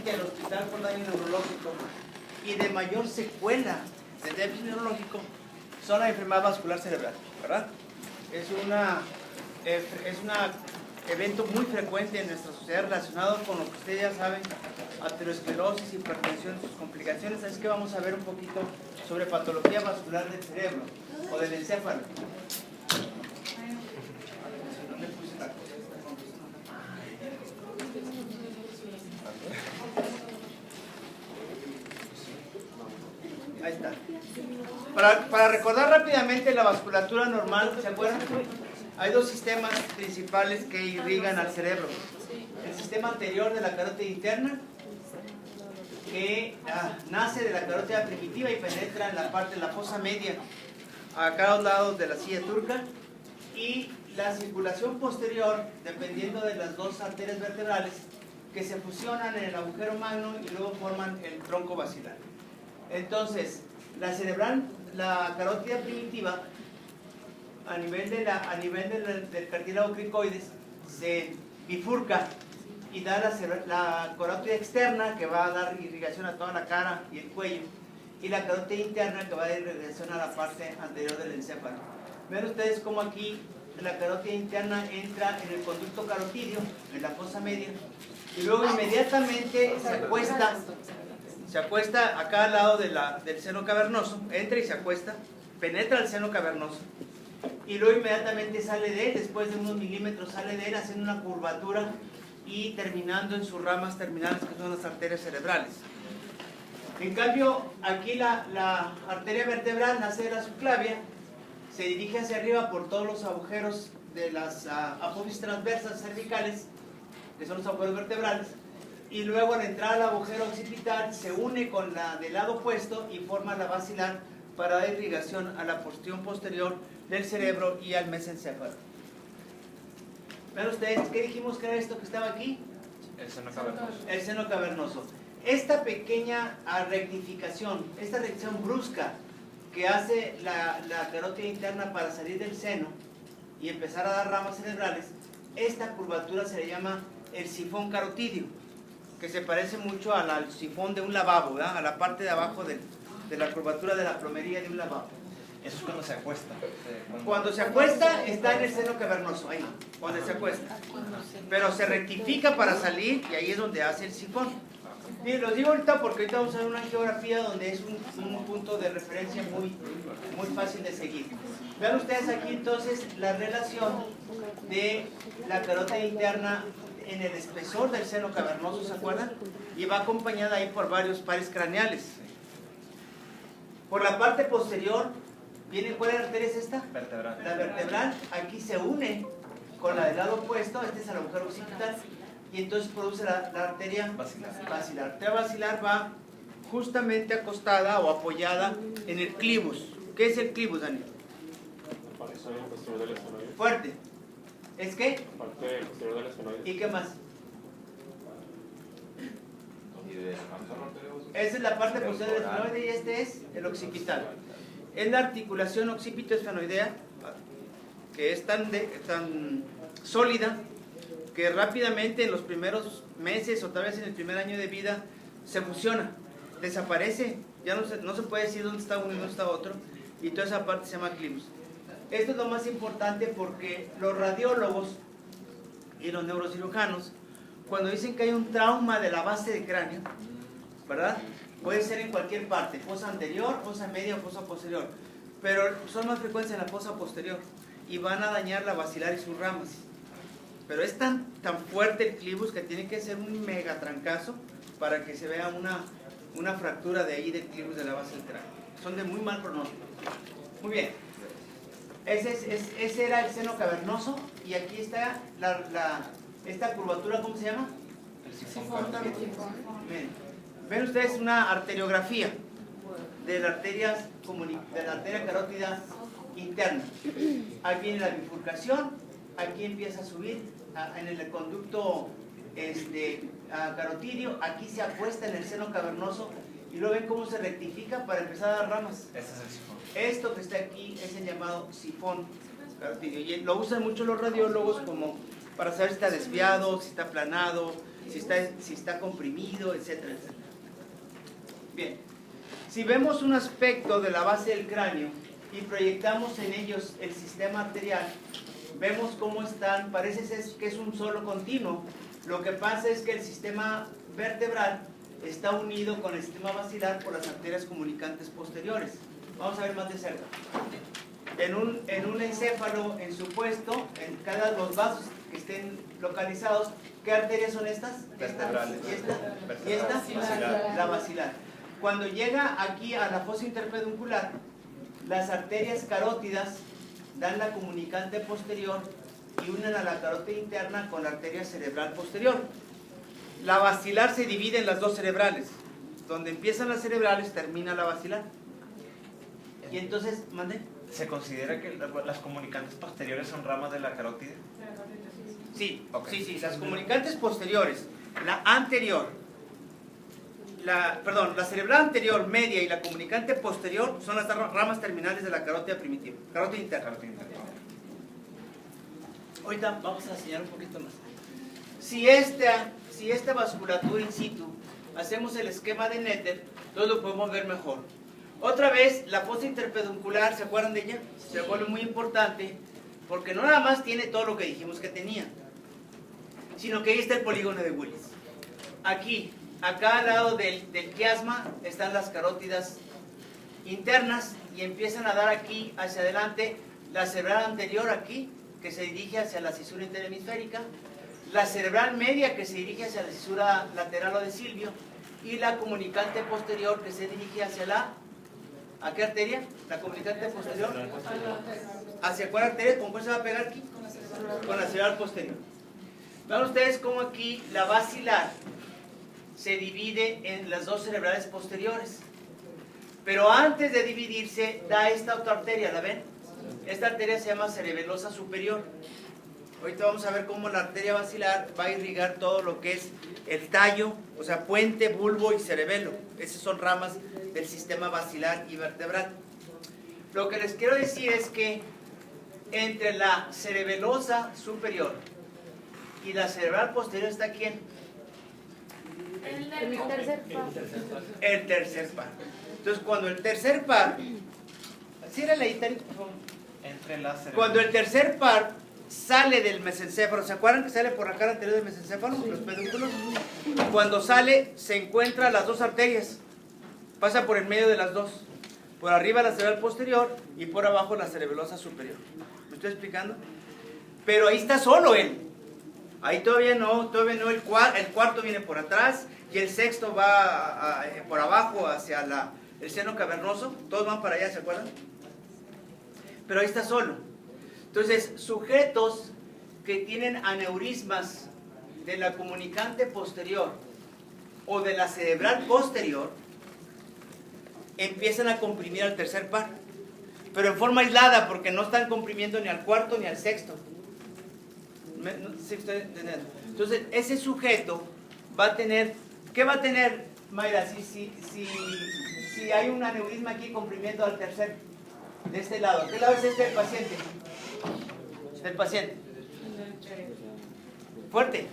frecuente al hospital por daño neurológico y de mayor secuela de déficit neurológico son la enfermedad vascular cerebral, ¿verdad? Es un evento muy frecuente en nuestra sociedad relacionado con lo que ustedes ya saben, aterosclerosis, hipertensión, sus complicaciones. Es que vamos a ver un poquito sobre patología vascular del cerebro o del encéfalo. Ahí está. Para recordar rápidamente la vasculatura normal, ¿se acuerdan? Hay dos sistemas principales que irrigan al cerebro. El sistema anterior de la carótida interna, que nace de la carótida primitiva y penetra en la parte de la fosa media, a cada lado de la silla turca, y la circulación posterior, dependiendo de las dos arterias vertebrales, que se fusionan en el agujero magno y luego forman el tronco basilar. Entonces, la cerebral, la carótida primitiva, a nivel del cartílago cricoides, se bifurca y da la carótida externa, que va a dar irrigación a toda la cara y el cuello, y la carótida interna, que va a dar irrigación a la parte anterior del encéfalo. Ven ustedes cómo aquí la carótida interna entra en el conducto carotídeo, en la fosa media, y luego inmediatamente se acuesta acá al lado del seno cavernoso, entra y se acuesta, penetra el seno cavernoso, y luego inmediatamente sale de él, después de unos milímetros sale de él, haciendo una curvatura y terminando en sus ramas terminales, que son las arterias cerebrales. En cambio, aquí la arteria vertebral nace de la subclavia, se dirige hacia arriba por todos los agujeros de las apófisis transversas cervicales, que son los agujeros vertebrales, y luego al entrar al agujero occipital se une con la del lado opuesto y forma la basilar para dar irrigación a la porción posterior del cerebro y al mesencéfalo. Vean ustedes, ¿qué dijimos que era esto que estaba aquí? El seno cavernoso. El seno cavernoso. Esta pequeña rectificación, esta rectificación brusca que hace la carótida interna para salir del seno y empezar a dar ramas cerebrales, esta curvatura se le llama el sifón carotídeo, que se parece mucho al sifón de un lavabo, ¿verdad? A la parte de abajo de la curvatura de la plomería de un lavabo. Eso es cuando se acuesta. Cuando se acuesta está en el seno cavernoso, ahí, cuando se acuesta. Pero se rectifica para salir y ahí es donde hace el sifón. Y los digo ahorita porque ahorita vamos a ver una geografía donde es un punto de referencia muy fácil de seguir. Vean ustedes aquí entonces la relación de la carótida interna en el espesor del seno cavernoso, ¿se acuerdan? Y va acompañada ahí por varios pares craneales. Por la parte posterior, ¿cuál arteria es esta? Vertebral. La vertebral, aquí se une con la del lado opuesto, este es el agujero occipital, y entonces produce la arteria basilar. La arteria basilar va justamente acostada o apoyada en el clivus. ¿Qué es el clivus, Daniel? La parte posterior del esfenoide. Fuerte. ¿Es qué? La parte posterior del esfenoide. ¿Y qué más? Esa es la parte posterior del esfenoide y este es el occipital. Es la articulación occipito-esfenoidea, que es tan sólida que rápidamente en los primeros meses o tal vez en el primer año de vida se fusiona, desaparece, ya no se puede decir dónde está uno y dónde está otro, y toda esa parte se llama clivus. Esto es lo más importante porque los radiólogos y los neurocirujanos, cuando dicen que hay un trauma de la base del cráneo, ¿verdad? Puede ser en cualquier parte, fosa anterior, fosa media o fosa posterior, pero son más frecuentes en la fosa posterior y van a dañar la basilar y sus ramas. Pero es tan fuerte el clivus que tiene que ser un mega trancazo para que se vea una fractura de ahí del clivus de la base del cráneo. Son de muy mal pronóstico. Muy bien. Ese era el seno cavernoso y aquí está esta curvatura, ¿cómo se llama? El sifón. Bien. Ven ustedes una arteriografía de la arteria carótida interna. Aquí viene la bifurcación, aquí empieza a subir en el conducto carotídeo, aquí se acuesta en el seno cavernoso y luego ven cómo se rectifica para empezar a dar ramas. Este es el sifón. Esto que está aquí es el llamado sifón carotídeo y lo usan mucho los radiólogos como para saber si está desviado, si está aplanado, si está comprimido, etcétera, etcétera. Bien, si vemos un aspecto de la base del cráneo y proyectamos en ellos el sistema arterial, vemos cómo están, parece que es un solo continuo. Lo que pasa es que el sistema vertebral está unido con el sistema basilar por las arterias comunicantes posteriores. Vamos a ver más de cerca. En un encéfalo en su puesto, en cada de los vasos que estén localizados, ¿qué arterias son estas? Vertebrales. ¿Y esta? Basilar. La basilar. Cuando llega aquí a la fosa interpeduncular, las arterias carótidas dan la comunicante posterior y unen a la carótida interna con la arteria cerebral posterior. La basilar se divide en las dos cerebrales. Donde empiezan las cerebrales, termina la basilar. Y entonces, ¿mande? ¿Se considera que las comunicantes posteriores son ramas de la carótida? Sí, Okay. sí, las comunicantes posteriores, la anterior, la cerebral anterior, media y la comunicante posterior son las ramas terminales de la carótida primitiva, carótida interna. Carótida interna. Ahorita vamos a enseñar un poquito más. Si esta vasculatura in situ, hacemos el esquema de Netter, entonces lo podemos ver mejor. Otra vez, la fosa interpeduncular, ¿se acuerdan de ella? Se vuelve muy importante, porque no nada más tiene todo lo que dijimos que tenía, sino que ahí está el polígono de Willis. Aquí, acá al lado del quiasma, están las carótidas internas, y empiezan a dar aquí, hacia adelante, la cerebral anterior aquí, que se dirige hacia la cisura interhemisférica, la cerebral media, que se dirige hacia la cisura lateral o de Silvio, y la comunicante posterior, que se dirige hacia la... ¿A qué arteria? La comunicante posterior. ¿Hacia cuál arteria? ¿Con cuál se va a pegar aquí? Con la cerebral posterior. Vean ustedes cómo aquí la basilar se divide en las dos cerebrales posteriores. Pero antes de dividirse, da esta otra arteria, ¿la ven? Esta arteria se llama cerebelosa superior. Ahorita vamos a ver cómo la arteria basilar va a irrigar todo lo que es el tallo, o sea, puente, bulbo y cerebelo. Esas son ramas del sistema basilar y vertebral. Lo que les quiero decir es que entre la cerebelosa superior y la cerebral posterior está ¿quién? El tercer par. El tercer par. Entonces, cuando el tercer par... Ciérrale ahí, Tari, por favor. Entre las Cuando el tercer par sale del mesencéfalo, ¿se acuerdan que sale por la cara anterior del mesencéfalo? Los pedúnculos. Cuando sale, se encuentran las dos arterias. Pasa por el medio de las dos. Por arriba la cerebral posterior y por abajo la cerebelosa superior. ¿Me estoy explicando? Pero ahí está solo él. Ahí todavía no, el cuarto viene por atrás y el sexto va por abajo hacia el seno cavernoso. Todos van para allá, ¿se acuerdan? Pero ahí está solo. Entonces, sujetos que tienen aneurismas de la comunicante posterior o de la cerebral posterior empiezan a comprimir al tercer par, pero en forma aislada, porque no están comprimiendo ni al cuarto ni al sexto. ¿Sí estoy entendiendo? Entonces, ese sujeto va a tener, ¿qué va a tener, Mayra, si hay un aneurisma aquí comprimiendo al tercer, de este lado? ¿Qué lado es este del paciente? Del paciente. Fuerte.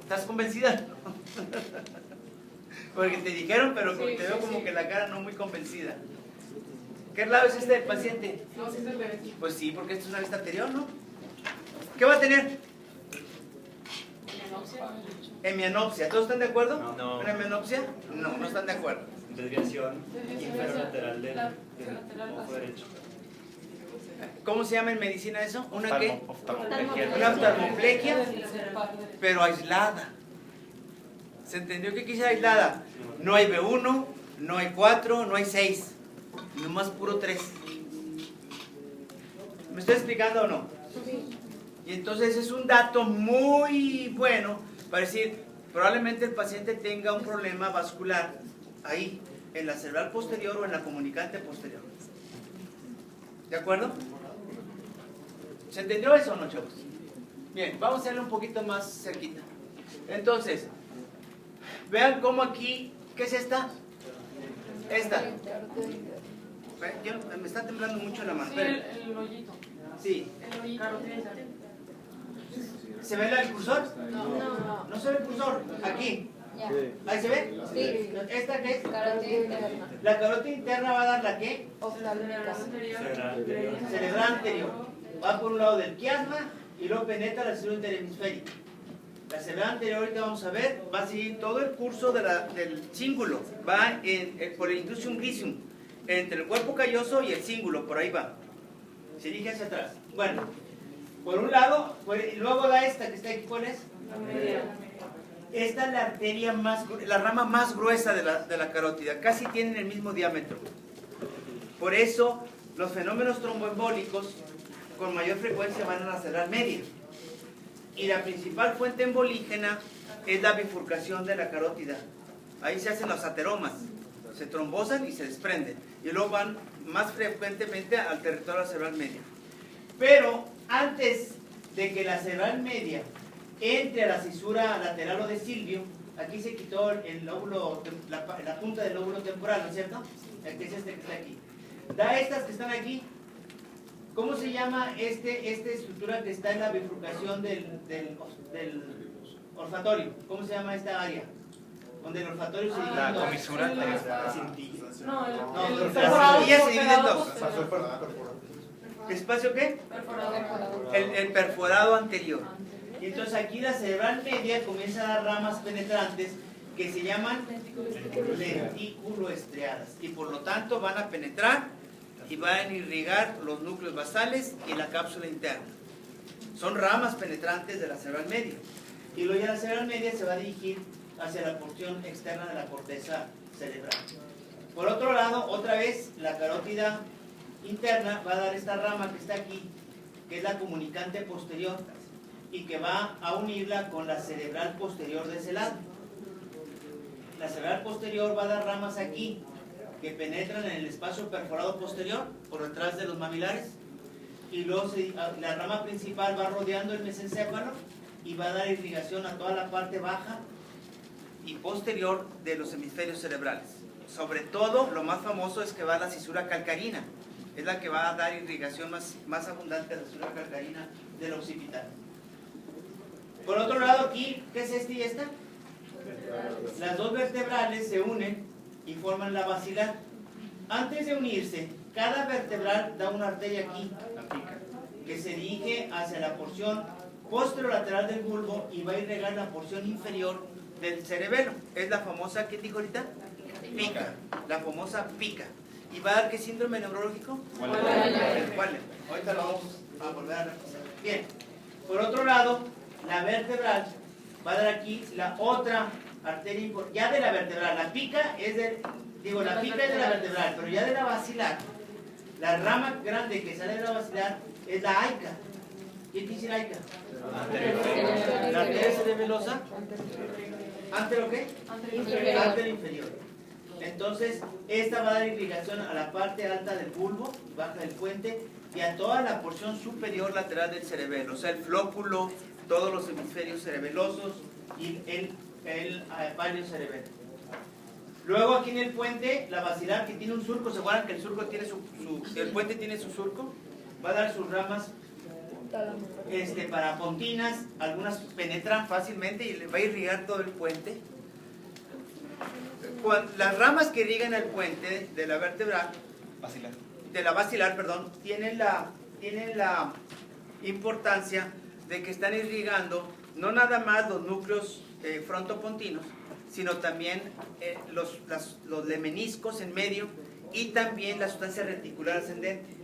¿Estás convencida? Porque te dijeron, pero te veo como que la cara no muy convencida. ¿Qué lado es este del paciente? Pues sí, porque esto es una vista anterior, ¿no? ¿Qué va a tener? Hemianopsia. ¿Todos están de acuerdo? No. ¿Una hemianopsia? No están de acuerdo. Desviación inferolateral del ojo derecho. ¿Cómo se llama en medicina eso? ¿Una qué? Oftalmoplegia. Una oftalmoplegia, pero aislada. ¿Se entendió que quise aislada? No hay B1, no hay 4, no hay 6. Nomás puro 3. ¿Me estoy explicando o no? Y entonces es un dato muy bueno para decir, probablemente el paciente tenga un problema vascular ahí, en la cerebral posterior o en la comunicante posterior. ¿De acuerdo? ¿Se entendió eso o no, chavos? Bien, vamos a hacerlo un poquito más cerquita. Entonces, vean cómo aquí, ¿qué es esta? Esta. Me está temblando mucho la mano. Sí, el hoyito. Sí. El hoyito. ¿Se ve el cursor? No. ¿No se ve el cursor? Aquí. ¿Ahí se ve? Sí. ¿Esta qué es? Carótida interna. La carótida interna va a dar la ¿qué? Oftálmica. Cerebral anterior. Va por un lado del quiasma y luego penetra la célula interhemisférica. La cerebral anterior, ahorita vamos a ver, va a seguir todo el curso del cíngulo. Va por el inducium gricium, entre el cuerpo calloso y el cíngulo, por ahí va. Se dirige hacia atrás. Bueno, por un lado, y luego da esta que está aquí, ¿cuál es? Esta es la arteria la rama más gruesa de la carótida, casi tienen el mismo diámetro. Por eso, los fenómenos tromboembólicos con mayor frecuencia van a la cerebral media. Y la principal fuente embolígena es la bifurcación de la carótida. Ahí se hacen los ateromas, se trombosan y se desprenden. Y luego van más frecuentemente al territorio de la cerebral media. Pero antes de que la cerebral media entre a la cisura lateral o de Silvio, aquí se quitó el lóbulo, la punta del lóbulo temporal, ¿no es cierto? Este es este que está aquí. Da estas que están aquí. ¿Cómo se llama esta estructura que está en la bifurcación del olfatorio? ¿Cómo se llama esta área? Donde el olfatorio se divide en dos. La comisura anterior. No, el la cintilla se divide en dos. perforado. ¿Espacio qué? Perforado. El perforado anterior. Y entonces aquí la cerebral media comienza a dar ramas penetrantes que se llaman lenticuloestriadas. Y por lo tanto van a penetrar y van a irrigar los núcleos basales y la cápsula interna. Son ramas penetrantes de la cerebral media. Y luego ya la cerebral media se va a dirigir hacia la porción externa de la corteza cerebral. Por otro lado, otra vez, la carótida interna va a dar esta rama que está aquí, que es la comunicante posterior, y que va a unirla con la cerebral posterior de ese lado. La cerebral posterior va a dar ramas aquí, que penetran en el espacio perforado posterior, por detrás de los mamilares, y luego la rama principal va rodeando el mesencéfalo y va a dar irrigación a toda la parte baja y posterior de los hemisferios cerebrales. Sobre todo, lo más famoso es que va a la cisura calcarina, es la que va a dar irrigación más abundante a la cisura calcarina del occipital. Por otro lado, aquí, ¿qué es esta y esta? Las dos vertebrales se unen y forman la basilar. Antes de unirse, cada vertebral da una arteria aquí, que se dirige hacia la porción posterolateral del bulbo y va a irrigar la porción inferior del cerebelo. Es la famosa, ¿qué dijo ahorita? Pica. La famosa pica. ¿Y va a dar qué síndrome neurológico? El Wallenberg. Ahorita lo vamos a volver a repasar. Bien. Por otro lado, la vertebral va a dar aquí la otra arteria importante. Ya de la vertebral, la pica es de la vertebral, pero ya de la basilar, la rama grande que sale de la basilar es la aica. ¿Qué quiere decir aica? La arteria cerebelosa. ¿Antero qué? Antero inferior. Entonces, esta va a dar irrigación a la parte alta del bulbo, baja del puente, y a toda la porción superior lateral del cerebelo, o sea, el flóculo, todos los hemisferios cerebelosos y el palio cerebelo. Luego aquí en el puente, la basilar que tiene un surco, ¿se acuerdan que el surco tiene el puente tiene su surco? Va a dar sus ramas parapontinas, algunas penetran fácilmente y le va a irrigar todo el puente. Las ramas que irrigan el puente de la vertebral, basilar, tienen la importancia de que están irrigando no nada más los núcleos frontopontinos, sino también los lemeniscos en medio y también la sustancia reticular ascendente.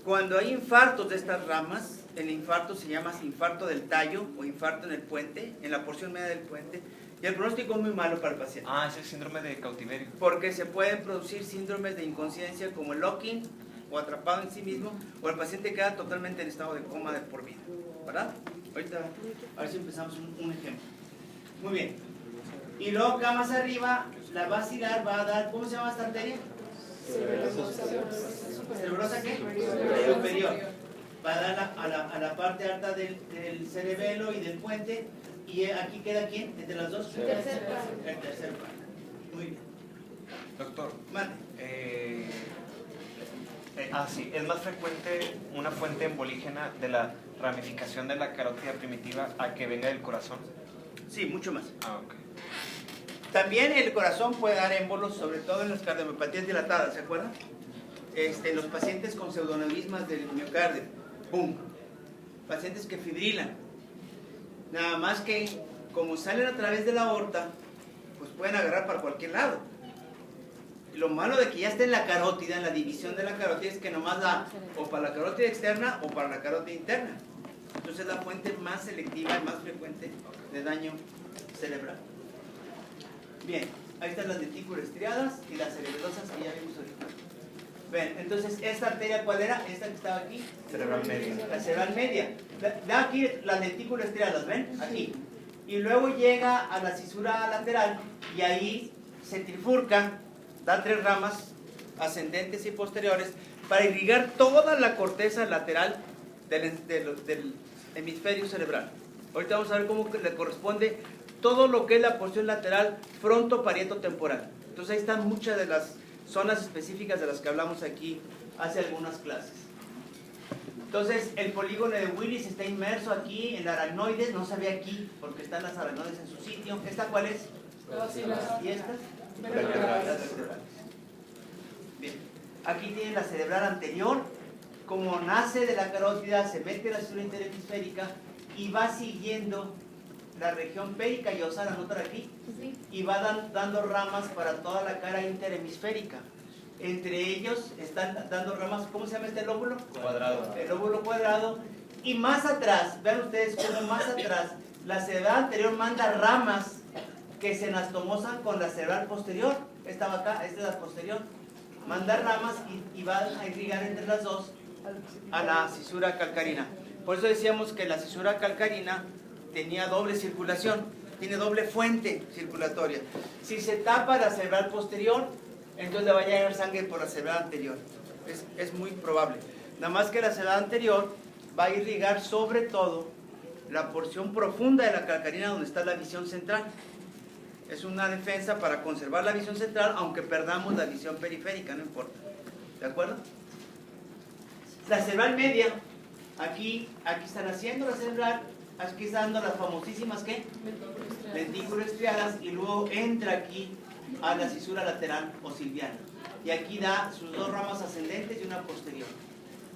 Cuando hay infartos de estas ramas, el infarto se llama infarto del tallo o infarto en el puente, en la porción media del puente, y el pronóstico es muy malo para el paciente. Ah, es el síndrome de cautiverio. Porque se pueden producir síndromes de inconsciencia como el locking o atrapado en sí mismo, o el paciente queda totalmente en estado de coma de por vida, ¿verdad? Ahorita, a ver si empezamos un ejemplo. Muy bien. Y luego acá más arriba, la basilar va a dar, ¿cómo se llama esta arteria? ¿Cerebrosa qué? Superior. Va a dar a la parte alta del cerebelo y del puente. ¿Y aquí queda quién? ¿Entre las dos? El tercer par. Muy bien. Doctor, Mande. sí, es más frecuente una fuente embolígena de la ramificación de la carótida primitiva a que venga del corazón? Sí, mucho más. Ah, ok. También el corazón puede dar émbolos, sobre todo en las cardiomiopatías dilatadas, ¿se acuerdan? Los pacientes con pseudoneurismas del miocardio, ¡pum! Pacientes que fibrilan. Nada más que, como salen a través de la aorta, pues pueden agarrar para cualquier lado. Lo malo de que ya esté en la carótida, en la división de la carótida, es que nomás da o para la carótida externa o para la carótida interna. Entonces es la fuente más selectiva y más frecuente de daño cerebral. Bien, ahí están las dentículas estriadas y las cerebrosas que ya vimos ahorita. Ven, entonces, ¿esta arteria cuál era? Esta que estaba aquí. Cerebral media. La cerebral media. Da aquí las dentículas estriadas, ¿ven? Aquí. Y luego llega a la cisura lateral y ahí se trifurca, da 3 ramas ascendentes y posteriores para irrigar toda la corteza lateral del hemisferio cerebral. Ahorita vamos a ver cómo le corresponde todo lo que es la porción lateral frontoparieto-temporal. Entonces ahí están muchas de las zonas específicas de las que hablamos aquí hace algunas clases. Entonces el polígono de Willis está inmerso aquí en la aracnoides, no se ve aquí porque están las aracnoides en su sitio. ¿Esta cuál es? ¿Y estas? Las vertebrales. Bien. Aquí tienen la cerebral anterior, como nace de la carótida, se mete en la cisura interhemisférica y va siguiendo la región pericallosal, anotar aquí, y va dando ramas para toda la cara interhemisférica. Entre ellos están dando ramas, ¿cómo se llama este lóbulo? Cuadrado. El lóbulo cuadrado. Y más atrás, vean ustedes cómo más atrás, la cerebral anterior manda ramas que se anastomosan con la cerebral posterior. Esta va acá, esta es la posterior. Manda ramas y va a irrigar entre las dos a la cisura calcarina. Por eso decíamos que la cisura calcarina tenía doble circulación, tiene doble fuente circulatoria. Si se tapa la cerebral posterior, entonces le va a llegar sangre por la cerebral anterior. Es muy probable. Nada más que la cerebral anterior va a irrigar sobre todo la porción profunda de la calcarina donde está la visión central. Es una defensa para conservar la visión central, aunque perdamos la visión periférica, no importa. ¿De acuerdo? La cerebral media, aquí están haciendo la cerebral. Aquí está dando las famosísimas, ¿qué? Dentículas estriadas, y luego entra aquí a la cisura lateral o silviana. Y aquí da sus 2 ramas ascendentes y una posterior.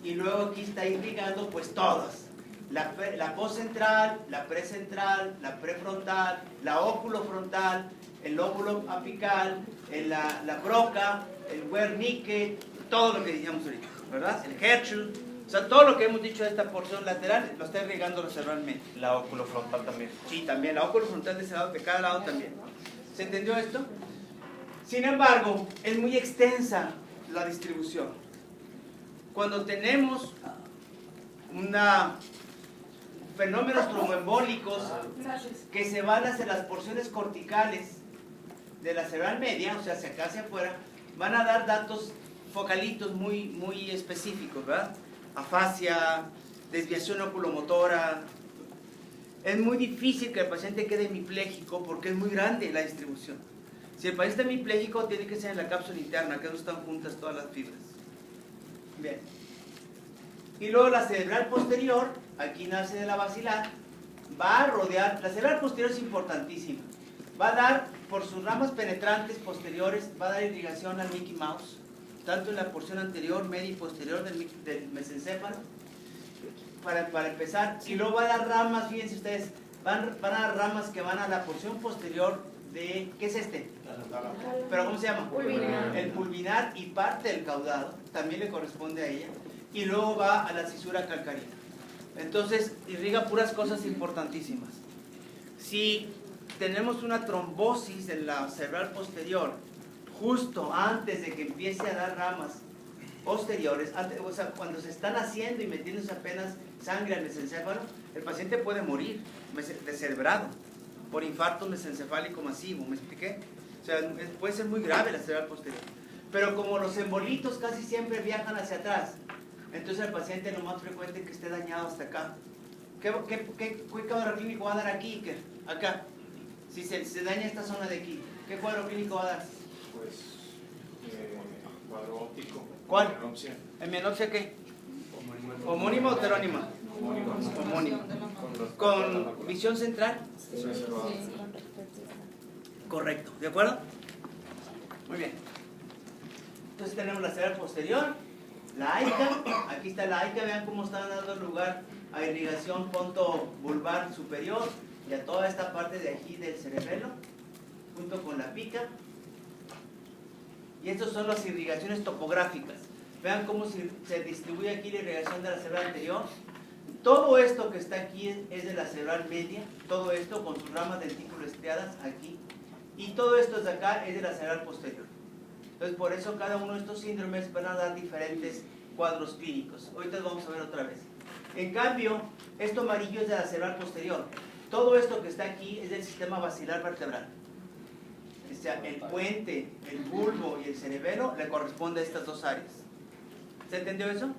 Y luego aquí está irrigando pues todas. La postcentral, la precentral, la prefrontal, la óculofrontal, el lóbulo apical, la broca, el Wernicke, todo lo que decíamos ahorita, ¿verdad? El Herschel. O sea, todo lo que hemos dicho de esta porción lateral lo está irrigando cerebralmente. La oculofrontal también. Sí, también, la oculofrontal de ese lado, de cada lado también. ¿Se entendió esto? Sin embargo, es muy extensa la distribución. Cuando tenemos fenómenos tromboembólicos que se van hacia las porciones corticales de la cerebral media, o sea, hacia acá, hacia afuera, van a dar datos focalitos muy específicos, ¿verdad? Afasia, desviación oculomotora. Es muy difícil que el paciente quede hemipléjico porque es muy grande la distribución. Si el paciente está hemipléjico, tiene que ser en la cápsula interna, que no están juntas todas las fibras. Bien. Y luego la cerebral posterior, aquí nace de la basilar, va a rodear. La cerebral posterior es importantísima. Va a dar, por sus ramas penetrantes posteriores, va a dar irrigación al Mickey Mouse, tanto en la porción anterior, media y posterior del mesencéfalo, para empezar. Y luego va a dar ramas, fíjense ustedes, van a dar ramas que van a la porción posterior de, ¿qué es este? ¿Pero cómo se llama? Pulvinar. El pulvinar y parte del caudado, también le corresponde a ella. Y luego va a la cisura calcarina. Entonces, irriga puras cosas importantísimas. Si tenemos una trombosis en la cerebral posterior, justo antes de que empiece a dar ramas posteriores, o sea, cuando se están haciendo y metiéndose apenas sangre al mesencéfalo, el paciente puede morir descerebrado por infarto mesencefálico masivo, ¿me expliqué? O sea, puede ser muy grave la cerebral posterior. Pero como los embolitos casi siempre viajan hacia atrás, entonces el paciente lo más frecuente es que esté dañado hasta acá. ¿Qué cuadro clínico va a dar aquí, Iker? Acá. Si se daña esta zona de aquí, ¿qué cuadro clínico va a dar? Pues, cuadro óptico. ¿Cuál? Menopsia. ¿En menopsia qué? ¿Homónima o heterónima? Homónico. Con visión central. Correcto, ¿de acuerdo? Muy bien. Entonces tenemos la cerebral posterior, la AICA, aquí está la AICA, vean cómo están dando lugar a irrigación ponto-vulvar superior y a toda esta parte de aquí del cerebelo, junto con la pica. Y estas son las irrigaciones topográficas. Vean cómo se distribuye aquí la irrigación de la cerebral anterior. Todo esto que está aquí es de la cerebral media, todo esto con sus ramas dentículo estriadas aquí. Y todo esto de acá es de la cerebral posterior. Entonces, por eso cada uno de estos síndromes van a dar diferentes cuadros clínicos. Ahorita los vamos a ver otra vez. En cambio, esto amarillo es de la cerebral posterior. Todo esto que está aquí es del sistema basilar vertebral. O sea, el puente, el bulbo y el cerebelo le corresponde a estas dos áreas. ¿Se entendió eso?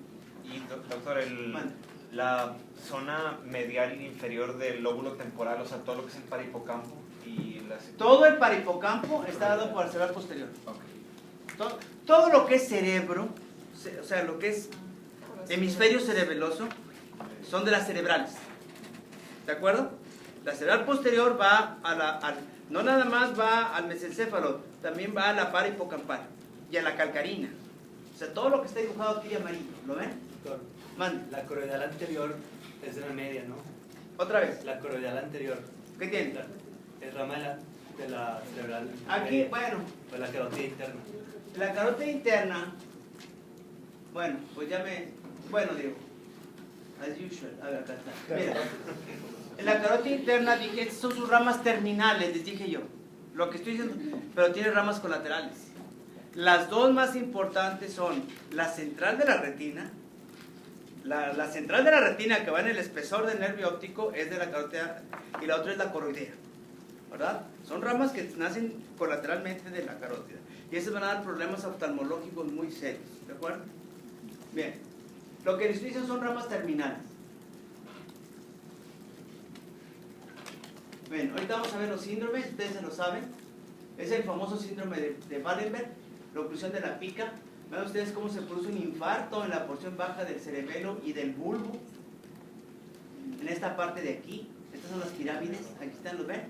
Y doctor, Mande. la zona medial inferior del lóbulo temporal, o sea, todo lo que es el parahipocampo y las... Todo el parahipocampo está dado por la cerebral posterior. Todo lo que es cerebro, o sea, lo que es hemisferio cerebeloso, son de las cerebrales. ¿De acuerdo? La cerebral posterior va no nada más va al mesencéfalo, también va a la parahipocampal y a la calcarina. O sea, todo lo que está dibujado aquí de amarillo, ¿lo ven? Doctor, Mande. la coroidal anterior es de la media, ¿no? Otra vez. La coroidal anterior ¿Qué tiene? es rama de la cerebral. Aquí, media, bueno, o la carótida interna. la carótida interna, bueno, pues bueno, digo, as usual, a ver, acá está. Mira, en la carótida interna dije, estas son sus ramas terminales, les dije yo, lo que estoy diciendo, pero tiene ramas colaterales. Las dos más importantes son la central de la retina, la central de la retina que va en el espesor del nervio óptico es de la carótida y la otra es la coroidea, ¿verdad? Son ramas que nacen colateralmente de la carótida y esas van a dar problemas oftalmológicos muy serios, ¿de acuerdo? Bien, lo que les estoy diciendo son ramas terminales. Bien, ahorita vamos a ver los síndromes, ustedes se lo saben. Es el famoso síndrome de Wallenberg, la oclusión de la pica. Vean ustedes cómo se produce un infarto en la porción baja del cerebelo y del bulbo. En esta parte de aquí, estas son las pirámides, aquí están, ¿los ven?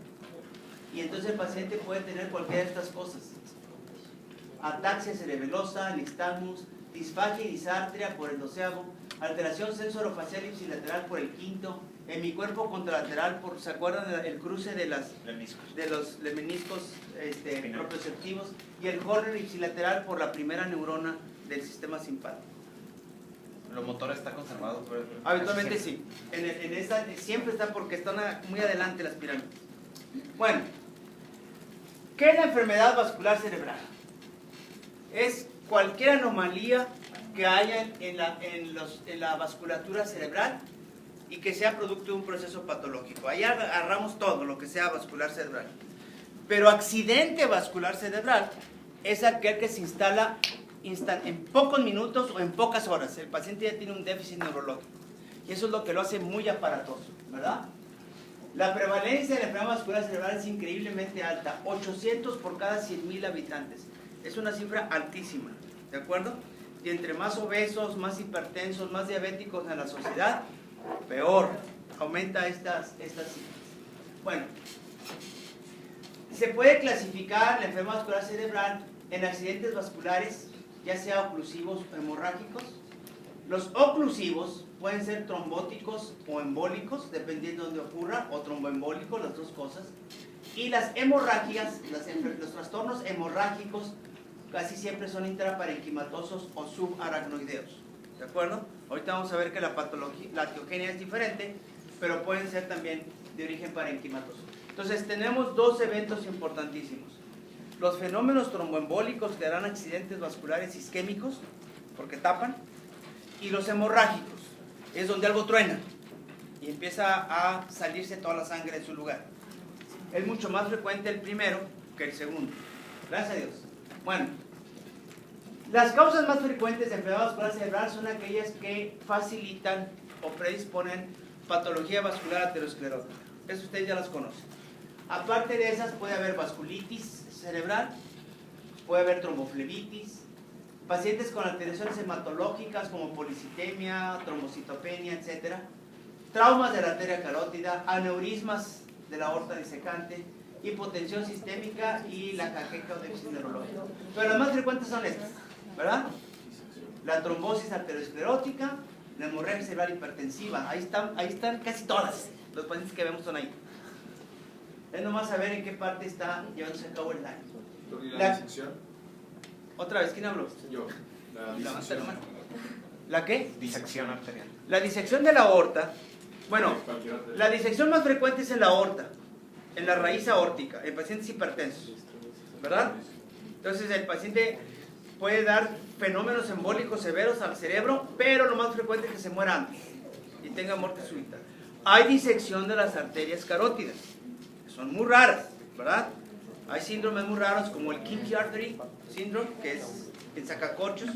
Y entonces el paciente puede tener cualquiera de estas cosas. Ataxia cerebelosa, nixtamus, disfagia y disartria por el 12º, alteración sensorofacial ipsilateral por el 5º, hemicuerpo contralateral por, ¿se acuerdan del cruce de los meniscos propioceptivos? Y el Horner ipsilateral por la primera neurona del sistema simpático. Lo motor está conservado. Pero Habitualmente sí. En esta siempre está porque están muy adelante las pirámides. Bueno, ¿qué es la enfermedad vascular cerebral? Es cualquier anomalía que haya en la vasculatura cerebral y que sea producto de un proceso patológico. Ahí agarramos todo lo que sea vascular cerebral. Pero accidente vascular cerebral es aquel que se instala en pocos minutos o en pocas horas. El paciente ya tiene un déficit neurológico. Y eso es lo que lo hace muy aparatoso, ¿verdad? La prevalencia de la enfermedad vascular cerebral es increíblemente alta. 800 por cada 100.000 habitantes. Es una cifra altísima, ¿de acuerdo? Y entre más obesos, más hipertensos, más diabéticos en la sociedad, peor. Aumenta estas cifras. Bueno, se puede clasificar la enfermedad vascular cerebral en accidentes vasculares, ya sea oclusivos o hemorrágicos. Los oclusivos pueden ser trombóticos o embólicos, dependiendo de dónde ocurra, o tromboembólicos, las dos cosas. Y las hemorragias, los trastornos hemorrágicos, casi siempre son intraparenquimatosos o subaracnoideos. ¿De acuerdo? Ahorita vamos a ver que la etiogenia es diferente, pero pueden ser también de origen parenquimatoso. Entonces tenemos dos eventos importantísimos. Los fenómenos tromboembólicos que darán accidentes vasculares isquémicos, porque tapan, y los hemorrágicos, es donde algo truena y empieza a salirse toda la sangre de su lugar. Es mucho más frecuente el primero que el segundo. Gracias a Dios. Bueno, las causas más frecuentes de enfermedad vascular cerebral son aquellas que facilitan o predisponen patología vascular aterosclerótica. Eso ustedes ya las conocen. Aparte de esas puede haber vasculitis cerebral, puede haber tromboflebitis, pacientes con alteraciones hematológicas como policitemia, trombocitopenia, etc. traumas de la arteria carótida, aneurismas de la aorta disecante, hipotensión sistémica y la jaqueca o déficit neurológico. Pero las más frecuentes son estas, ¿verdad? La trombosis arteriosclerótica, la hemorragia cerebral hipertensiva. Ahí están casi todas. Los pacientes que vemos son ahí. Es nomás saber en qué parte está llevándose a cabo el daño. ¿Y La- la disección? Otra vez, ¿quién habló? Yo. La Levanta la disección. mano. ¿La qué? Disección arterial. La disección de la aorta. Bueno, Cualquier otra. la disección más frecuente es en la aorta, en la raíz aórtica, en pacientes hipertensos, ¿verdad? Entonces el paciente puede dar fenómenos embólicos severos al cerebro, pero lo más frecuente es que se muera antes y tenga muerte súbita. Hay disección de las arterias carótidas, que son muy raras, ¿verdad? Hay síndromes muy raros como el Kinky Artery Syndrome, que es en sacacorchos,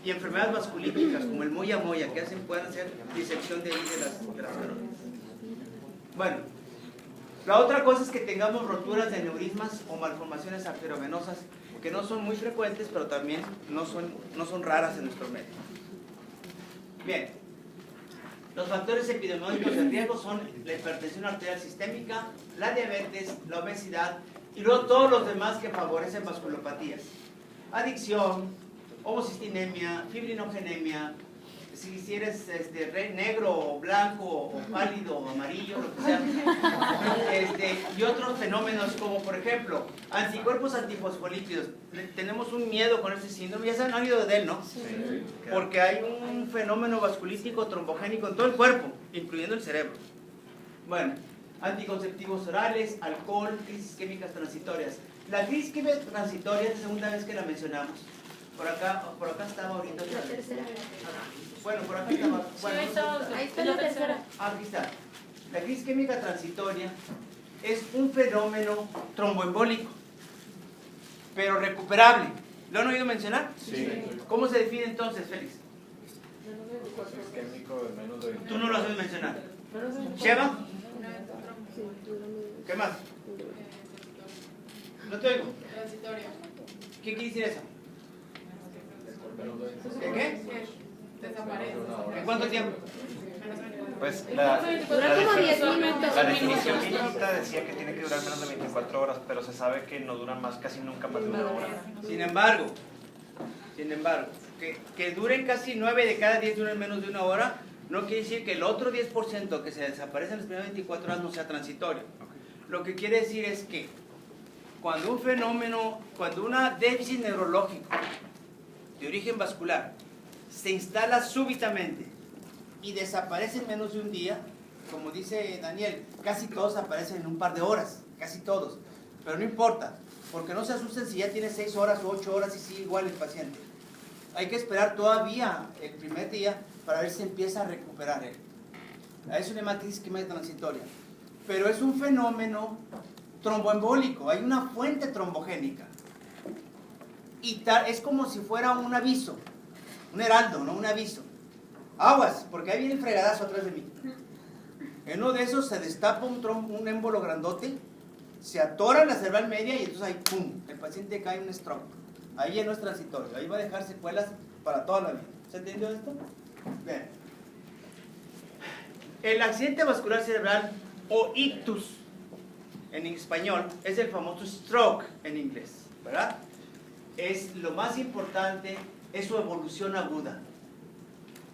y enfermedades vasculíticas como el moya-moya, que pueden hacer disección de ahí de las carótidas. Bueno, la otra cosa es que tengamos roturas de aneurismas o malformaciones arteriovenosas, que no son muy frecuentes, pero también no son raras en nuestro medio. Bien, los factores epidemiológicos de riesgo son la hipertensión arterial sistémica, la diabetes, la obesidad y luego todos los demás que favorecen vasculopatías. Adicción, homocistinemia, fibrinogenemia, si eres negro o blanco o pálido o amarillo, lo que sea, y otros fenómenos como por ejemplo anticuerpos antifosfolípidos. Tenemos un miedo con este síndrome, ya se han oído de él, ¿no? Sí. Porque hay un fenómeno vasculítico trombogénico en todo el cuerpo, incluyendo el cerebro. Bueno, anticonceptivos orales, alcohol, crisis químicas transitorias. La crisis química transitoria es la segunda vez que la mencionamos. Por acá estaba ahorita. La tercera. Bueno, por acá estaba. Bueno, Ahí está la tercera. aquí está. La crisis química transitoria es un fenómeno tromboembólico, pero recuperable. ¿Lo han oído mencionar? Sí. ¿Cómo se define entonces, Félix? Isquémico de menos de... Tú no lo has oído mencionar. ¿Sheva? ¿Qué más? No te oigo. Transitorio. ¿Qué quiere decir eso? menos de... ¿De qué? Desaparece. ¿En cuánto tiempo? Pues Dura como 10 minutos. la definición clínica decía que tiene que durar menos de 24 horas, pero se sabe que no duran casi nunca más de una hora. Sin embargo, que duren casi 9 de cada 10 duren menos de una hora, no quiere decir que el otro 10% que se desaparece en las primeras 24 horas no sea transitorio. Lo que quiere decir es que cuando un fenómeno, cuando una déficit neurológico de origen vascular se instala súbitamente y desaparece en menos de un día, como dice Daniel, casi todos aparecen en un par de horas, casi todos, pero no importa, porque no se asusten si ya tiene 6 horas o 8 horas y sigue igual el paciente. Hay que esperar todavía el primer día para ver si empieza a recuperar él. A eso le llama crisis química transitoria. Pero es un fenómeno tromboembólico, hay una fuente trombogénica. Y es como si fuera un aviso, un heraldo, no un aviso. Aguas, porque ahí viene el fregadazo atrás de mí. En uno de esos se destapa un émbolo grandote, se atora en la cerebral media y entonces ahí ¡pum! El paciente cae en un stroke. Ahí ya no es transitorio, ahí va a dejar secuelas para toda la vida. ¿Se entendió esto? Bien. El accidente vascular cerebral o ictus en español es el famoso stroke en inglés, ¿verdad? Es lo más importante, es su evolución aguda.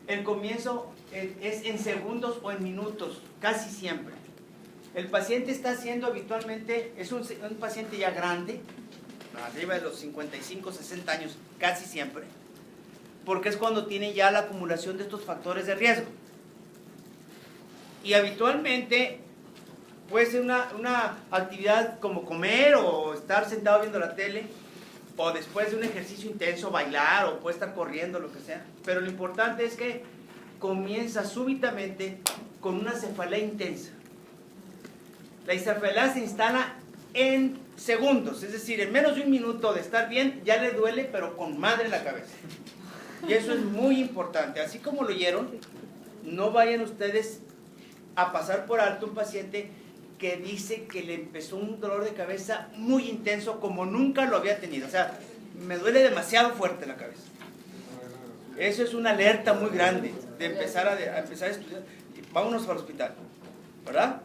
El comienzo es en segundos o en minutos, casi siempre. El paciente está haciendo habitualmente, es un paciente ya grande, arriba de los 55, 60 años, casi siempre, porque es cuando tiene ya la acumulación de estos factores de riesgo. Y habitualmente puede ser una actividad como comer o estar sentado viendo la tele, o después de un ejercicio intenso bailar, o puede estar corriendo, lo que sea. Pero lo importante es que comienza súbitamente con una cefalea intensa. La cefalea se instala en segundos, es decir, en menos de un minuto de estar bien, ya le duele, pero con madre en la cabeza. Y eso es muy importante. Así como lo oyeron, no vayan ustedes a pasar por alto un paciente que dice que le empezó un dolor de cabeza muy intenso como nunca lo había tenido. O sea, me duele demasiado fuerte la cabeza. Eso es una alerta muy grande de empezar a estudiar. vámonos al hospital, ¿verdad?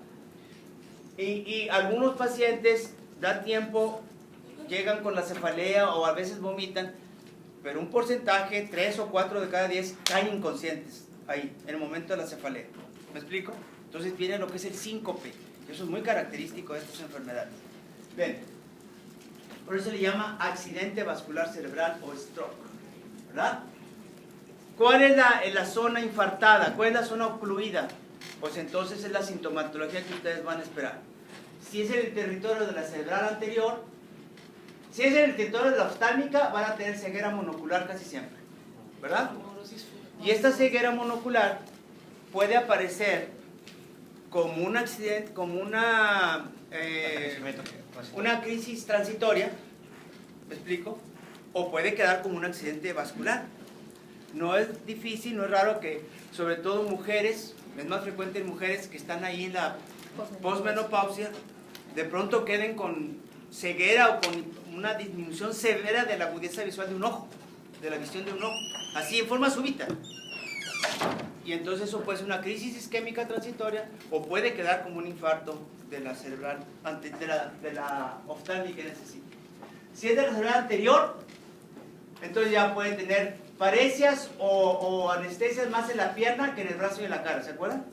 Y algunos pacientes da tiempo, llegan con la cefalea o a veces vomitan, pero un porcentaje, 3 o 4 de cada 10, caen inconscientes ahí, en el momento de la cefalea. ¿Me explico? Entonces viene lo que es el síncope. Eso es muy característico de estas enfermedades. Ven, por eso le llama accidente vascular cerebral o stroke, ¿verdad? ¿Cuál es la zona infartada? ¿Cuál es la zona ocluida? Pues entonces es la sintomatología que ustedes van a esperar. Si es en el territorio de la cerebral anterior, si es en el territorio de la oftálmica, van a tener ceguera monocular casi siempre, ¿verdad? Y esta ceguera monocular puede aparecer como un accidente, como una crisis transitoria, ¿me explico? O puede quedar como un accidente vascular. No es difícil, no es raro que, sobre todo mujeres, es más frecuente en mujeres que están ahí en la posmenopausia, de pronto queden con ceguera o con una disminución severa de la agudeza visual de un ojo, de la visión de un ojo, así en forma súbita. Y entonces eso puede ser una crisis isquémica transitoria o puede quedar como un infarto de la cerebral, de la oftálmica en ese sitio. Si es de la cerebral anterior, entonces ya puede tener parecias o anestesias más en la pierna que en el brazo y en la cara, ¿se acuerdan?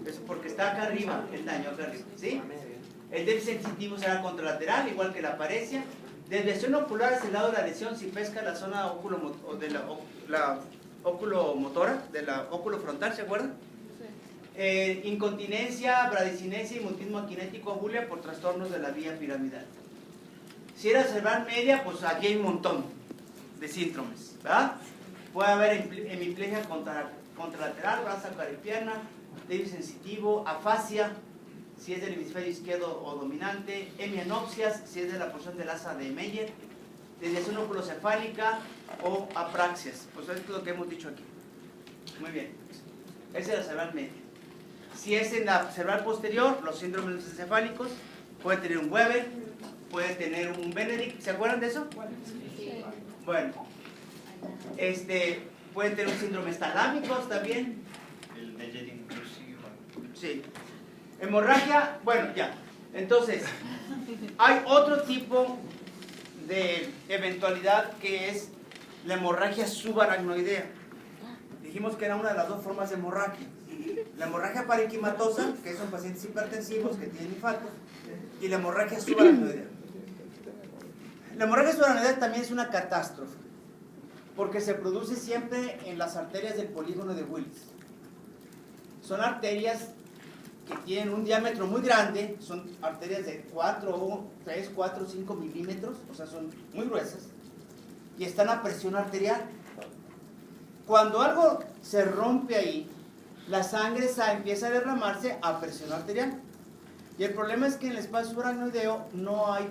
Eso porque está acá arriba, el daño acá arriba, ¿sí? El déficit sensitivo será contralateral, igual que la paresia. Desviación ocular es el lado de la lesión si pesca la zona la oculomotora, de la óculo frontal, ¿se acuerdan? Sí. Incontinencia, bradicinesia y mutismo aquinético abulia por trastornos de la vía piramidal. Si era cerebral media, pues aquí hay un montón de síndromes, ¿verdad? Puede haber hemiplegia contralateral, brazo, cara y pierna, déficit sensitivo, afasia, si es del hemisferio izquierdo o dominante, hemianopsias, si es de la porción del asa de Meyer, desviación oculocefálica o apraxias. Pues esto es lo que hemos dicho aquí. Muy bien. Esa es la cerebral media. Si es en la cerebral posterior, los síndromes encefálicos, puede tener un Weber, puede tener un Benedict, ¿se acuerdan de eso? Sí. Bueno, puede tener un síndrome talámicos también. El Meyer Sí. Hemorragia, bueno, ya. Entonces, hay otro tipo de eventualidad que es la hemorragia subaracnoidea. Dijimos que era una de las dos formas de hemorragia. La hemorragia parenquimatosa, que son pacientes hipertensivos que tienen infartos, y la hemorragia subaracnoidea. La hemorragia subaracnoidea también es una catástrofe, porque se produce siempre en las arterias del polígono de Willis. Son arterias que tienen un diámetro muy grande, son arterias de 3, 4, 5 milímetros, o sea, son muy gruesas, y están a presión arterial. Cuando algo se rompe ahí, la sangre empieza a derramarse a presión arterial. Y el problema es que en el espacio subaracnoideo no hay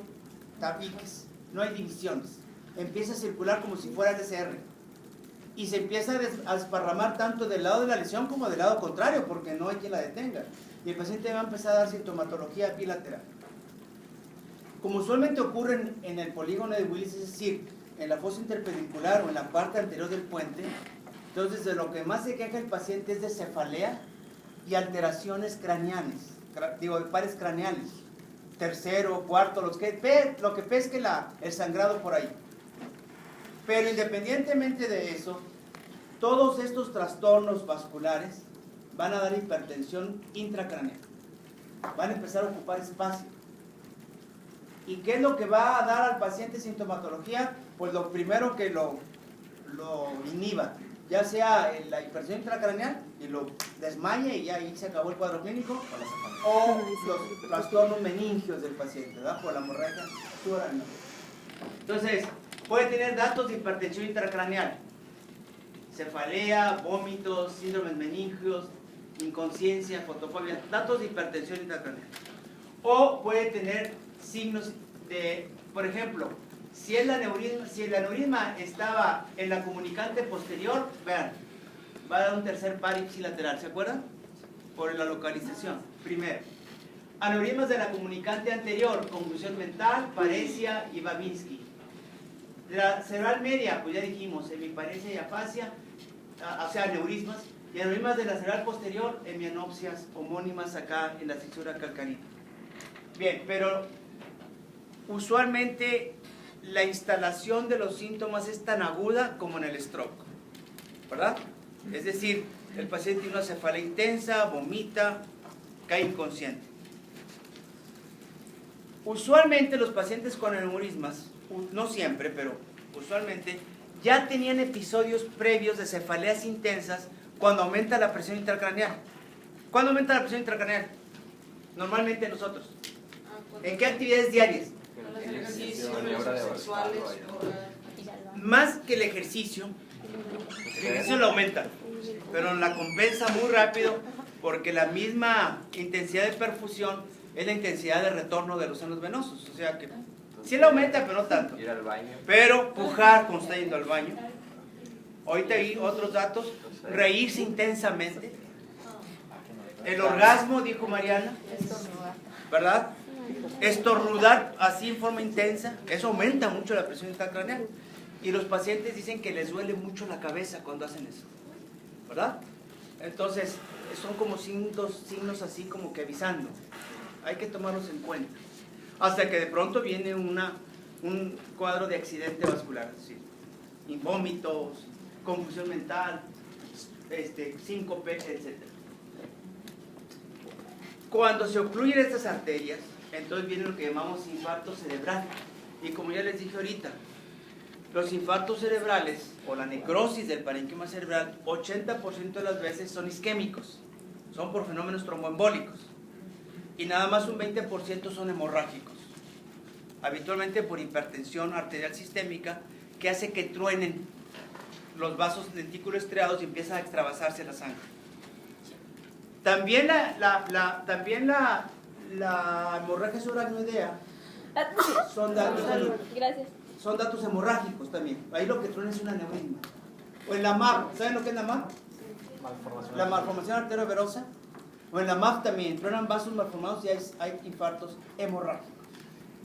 tabiques, no hay divisiones. Empieza a circular como si fuera DCR. Y se empieza a desparramar tanto del lado de la lesión como del lado contrario, porque no hay quien la detenga. Y el paciente va a empezar a dar sintomatología bilateral. Como usualmente ocurre en el polígono de Willis, es decir, en la fosa interpedicular o en la parte anterior del puente, entonces de lo que más se queja el paciente es de cefalea y alteraciones craneales, de pares craneales, tercero, cuarto, lo que pesque el sangrado por ahí. Pero independientemente de eso, todos estos trastornos vasculares van a dar hipertensión intracraneal. Van a empezar a ocupar espacio. ¿Y qué es lo que va a dar al paciente sintomatología? Pues lo primero que lo inhiba, ya sea la hipertensión intracraneal y lo desmaye y ya ahí se acabó el cuadro clínico, o los trastornos meningios del paciente, ¿verdad? Por la hemorragia subaracnoidea. Entonces, puede tener datos de hipertensión intracraneal, cefalea, vómitos, síndromes meningios, inconsciencia, fotofobia, datos de hipertensión intracraneal. O puede tener signos de, por ejemplo, si el aneurisma estaba en la comunicante posterior, vean, va a dar un tercer par ipsilateral, ¿se acuerdan? Por la localización. Primero, aneurismas de la comunicante anterior, confusión mental, paresia y Babinski. La cerebral media, pues ya dijimos, hemiparesia y afasia, o sea, aneurismas. y aneurismas de la cerebral posterior, hemianopsias homónimas acá en la fisura calcárea. Bien, pero usualmente la instalación de los síntomas es tan aguda como en el stroke, ¿verdad? Es decir, el paciente tiene una cefalea intensa, vomita, cae inconsciente. Usualmente los pacientes con aneurismas, no siempre, pero usualmente, ya tenían episodios previos de cefaleas intensas cuando aumenta la presión intracraneal. ¿Cuándo aumenta la presión intracraneal? Normalmente nosotros. ¿En qué actividades diarias? Con los ejercicios sexuales. Más que el ejercicio lo aumenta, pero la compensa muy rápido porque la misma intensidad de perfusión es la intensidad de retorno de los senos venosos. O sea que sí la aumenta, pero no tanto. Ir al baño. Pero pujar cuando está yendo al baño. Ahorita vi otros datos. Reírse intensamente. El orgasmo, dijo Mariana, ¿verdad? Estornudar así en forma intensa. Eso aumenta mucho la presión intracraneal. Y los pacientes dicen que les duele mucho la cabeza cuando hacen eso, ¿verdad? Entonces, son como signos así como que avisando. Hay que tomarlos en cuenta. Hasta que de pronto viene un cuadro de accidente vascular, es decir, vómitos, confusión mental, síncope, etc. Cuando se ocluyen estas arterias, entonces viene lo que llamamos infarto cerebral. Y como ya les dije ahorita, los infartos cerebrales o la necrosis del parénquima cerebral, 80% de las veces son isquémicos, son por fenómenos tromboembólicos. Y nada más un 20% son hemorrágicos, habitualmente por hipertensión arterial sistémica que hace que truenen los vasos lentículos estriados y empieza a extravasarse la sangre. También la hemorragia subaracnoidea son datos hemorrágicos también. Ahí lo que truena es un aneurisma. O en la MAP, ¿saben lo que es la MAP? La malformación arterioverosa. O en la MAF también, truenan vasos malformados y hay infartos hemorrágicos.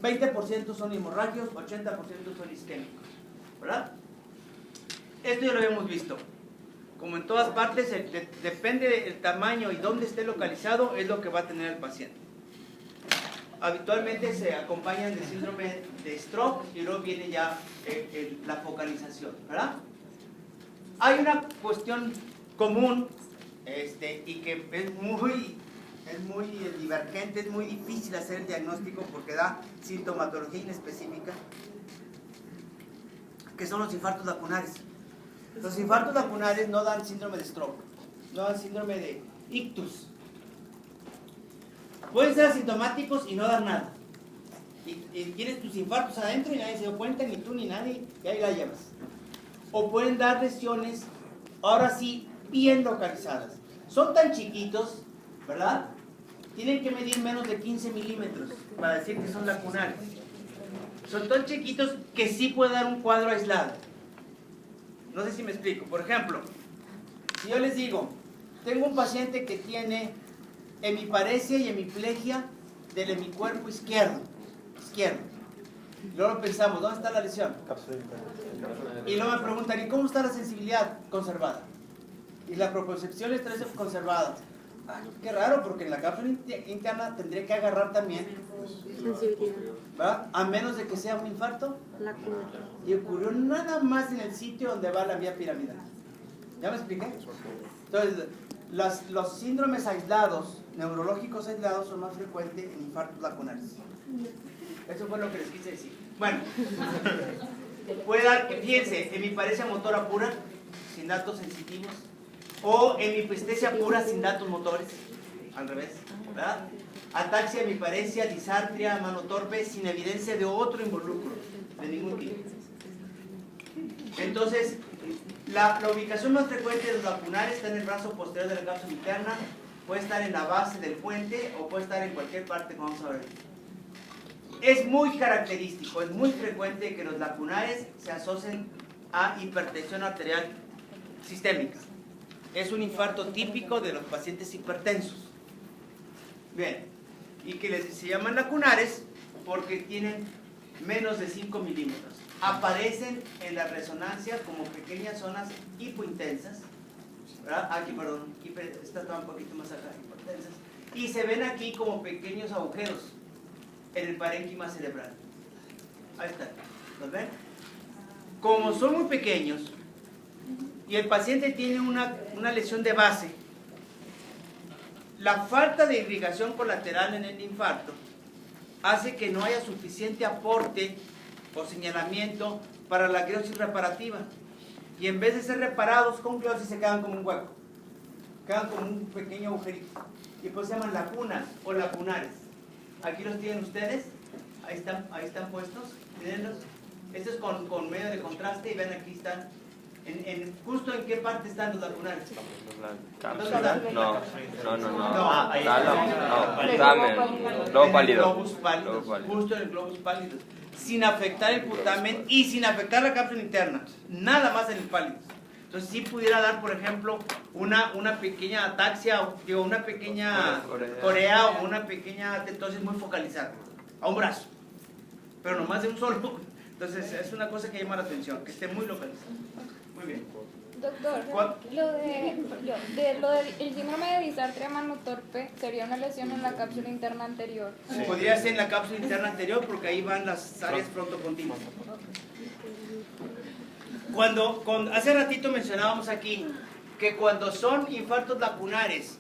20% son hemorragios, 80% son isquémicos, ¿verdad? Esto ya lo habíamos visto. Como en todas partes, depende del tamaño y dónde esté localizado, es lo que va a tener el paciente. Habitualmente se acompañan de síndrome de stroke y luego viene ya la focalización, ¿verdad? Hay una cuestión común y que es muy divergente, es muy difícil hacer el diagnóstico porque da sintomatología inespecífica, que son los infartos lacunares. Los infartos lacunares no dan síndrome de stroke, no dan síndrome de ictus. Pueden ser asintomáticos y no dar nada. Y tienes tus infartos adentro y nadie se dio cuenta, ni tú ni nadie, y ahí la llevas. O pueden dar lesiones, ahora sí, bien localizadas. Son tan chiquitos, ¿verdad? Tienen que medir menos de 15 milímetros para decir que son lacunares. Son tan chiquitos que sí puede dar un cuadro aislado. No sé si me explico. Por ejemplo, si yo les digo, tengo un paciente que tiene hemiparesia y hemiplegia del hemicuerpo izquierdo. Y luego pensamos, ¿dónde está la lesión? Y luego me preguntan, ¿y cómo está la sensibilidad conservada? Y la propiocepción está conservada. Ah, qué raro, porque en la cápsula interna tendría que agarrar también, ¿verdad? A menos de que sea un infarto. Y ocurrió nada más en el sitio donde va la vía piramidal. ¿Ya me expliqué? Entonces, los síndromes aislados, neurológicos aislados, son más frecuentes en infartos lacunares. Eso fue lo que les quise decir. Bueno, puede dar, fíjense, hemiparesia motora pura, sin datos sensitivos, o hemipestesia pura, sin datos motores, al revés, ¿verdad? Ataxia, hemiparesia, disartria, mano torpe, sin evidencia de otro involucro, de ningún tipo. Entonces, la ubicación más frecuente de los lacunares está en el brazo posterior de la cápsula interna, puede estar en la base del puente o puede estar en cualquier parte, como vamos a ver. Es muy característico, es muy frecuente que los lacunares se asocien a hipertensión arterial sistémica. Es un infarto típico de los pacientes hipertensos. Bien, y que se llaman lacunares porque tienen menos de 5 milímetros. Aparecen en la resonancia como pequeñas zonas hipointensas ¿verdad? Aquí, perdón, aquí está un poquito más acá, hipertensas. Y se ven aquí como pequeños agujeros en el parénquima cerebral. Ahí está, ¿los ven? Como son muy pequeños y el paciente tiene una lesión de base, la falta de irrigación colateral en el infarto hace que no haya suficiente aporte o señalamiento para la gliosis reparativa. Y en vez de ser reparados con gliosis se quedan como un hueco, quedan como un pequeño agujerito. Y pues se llaman lacunas o lacunares. Aquí los tienen ustedes, ahí están puestos, mírenlos. Esto es con medio de contraste y ven aquí están, justo en qué parte están los lacunares. No. ahí Globo pálido. Globus pálidos, justo en el globus pálido, sin afectar el putamen y sin afectar la cápsula interna, nada más en el pálido. Entonces sí pudiera dar, por ejemplo, una pequeña ataxia, una pequeña corea o una pequeña tetosis muy focalizada, a un brazo, pero nomás de un solo. Entonces es una cosa que llama la atención, que esté muy localizada. Muy bien. Doctor, lo del síndrome de disartria manotorpe sería una lesión en la cápsula interna anterior. Podría ser en la cápsula interna anterior porque ahí van las áreas frontocontinuas. Hace ratito mencionábamos aquí que cuando son infartos lacunares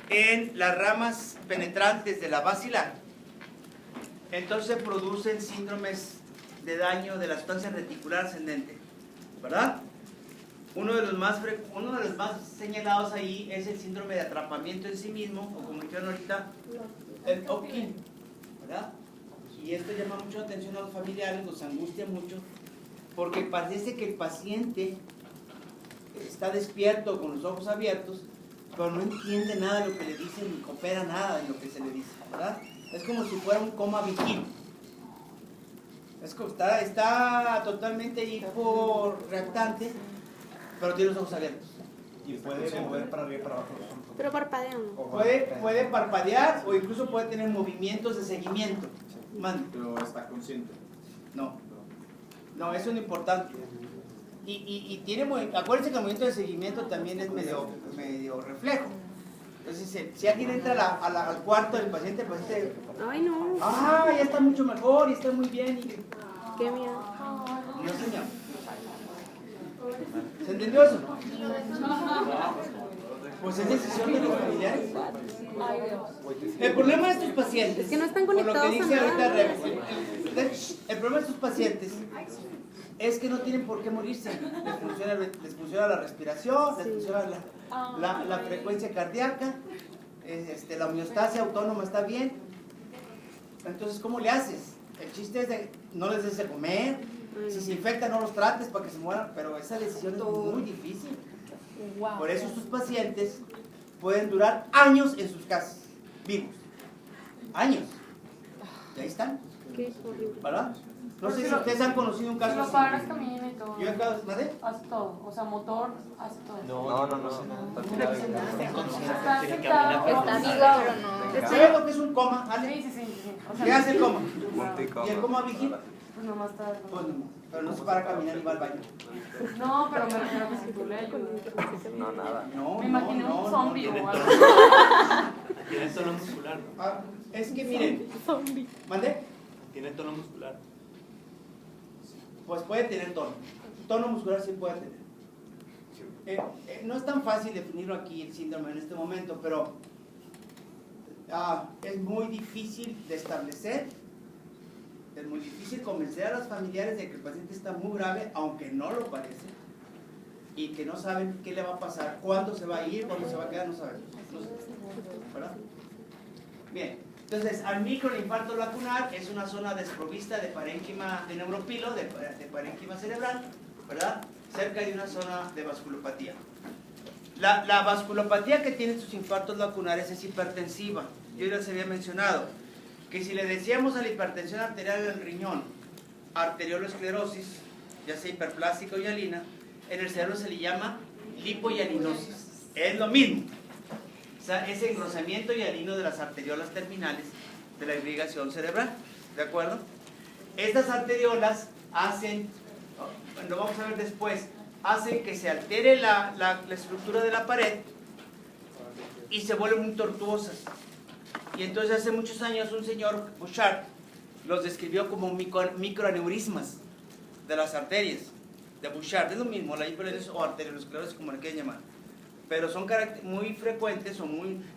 en las ramas penetrantes de la basilar, entonces producen síndromes de daño de la sustancia reticular ascendente, ¿verdad? Uno de los más señalados ahí es el síndrome de atrapamiento en sí mismo, o como dijeron ahorita, el Hopkins, ¿verdad? Y esto llama mucho la atención a los familiares, los angustia mucho, porque parece que el paciente está despierto con los ojos abiertos, pero no entiende nada de lo que le dicen ni coopera nada de lo que se le dice, ¿verdad? Es como si fuera un coma vigil. Es como está totalmente hiporreactante, pero tiene los ojos abiertos. Y puede mover para arriba y para abajo. Pero parpadea no. Puede parpadear o incluso puede tener movimientos de seguimiento. Mande. Pero está consciente. No, eso es lo importante. Y tiene, acuérdense que el movimiento de seguimiento también es medio reflejo. Entonces, si alguien entra al cuarto del paciente, el paciente, Ay, no. ya está mucho mejor y está muy bien. Qué miedo. No, señor. ¿Se entendió eso? Pues es decisión de los familiares. El problema de estos pacientes, Es que no están por lo que conectados dice a ahorita nada. Rex, el problema de estos pacientes es que no tienen por qué morirse. Les funciona la respiración, les funciona la frecuencia cardíaca, la homeostasia autónoma está bien. Entonces, ¿cómo le haces? El chiste es de no les des de comer, si se infectan no los trates para que se mueran, pero esa decisión es muy difícil. Por eso estos pacientes pueden durar años en sus casas, vivos. Años. Y ahí están, Qué horrible. ¿verdad? No sé si ustedes han conocido un caso Si lo así. paras, camina y todo. Yo acabo de... ¿Madre? Hace todo. O sea, motor, hace todo. No. Está Tiene que sentado. Está vivo, pero no. ¿Sabes lo que es un coma, Ale? Sí. O sea, ¿Qué hace el coma? Punto ¿Y el coma vigil? Pues nomás está. Pues no, pero no se para a caminar y va al baño. No, pero me refiero a que si tú le ayudas. No, nada. No, Me imaginé un zombie o algo. Tiene tono muscular, ¿no? Es que miren, ¿mande? Tiene tono muscular. Pues puede tener tono. Tono muscular sí puede tener. No es tan fácil definirlo aquí el síndrome en este momento, pero es muy difícil de establecer, es muy difícil convencer a los familiares de que el paciente está muy grave, aunque no lo parece, y que no saben qué le va a pasar, cuándo se va a ir, cuándo se va a quedar, no sabemos. ¿Verdad? Bien, entonces al microinfarto lacunar es una zona desprovista de parénquima, de neuropilo, de parénquima cerebral, ¿verdad? Cerca de una zona de vasculopatía. La vasculopatía que tienen estos infartos lacunares es hipertensiva. Yo ya les había mencionado que si le decíamos a la hipertensión arterial del riñón arteriolosclerosis, ya sea hiperplástica o hialina, en el cerebro se le llama lipohialinosis. Es lo mismo. O sea, es engrosamiento hialino de las arteriolas terminales de la irrigación cerebral. ¿De acuerdo? Estas arteriolas hacen, lo vamos a ver después, hacen que se altere la estructura de la pared y se vuelven muy tortuosas. Y entonces hace muchos años un señor, Bouchard, los describió como microaneurismas de las arterias de Bouchard. Es lo mismo, la hiperesis o arteriosclerosis, como le quieran llamar. Pero son muy frecuentes,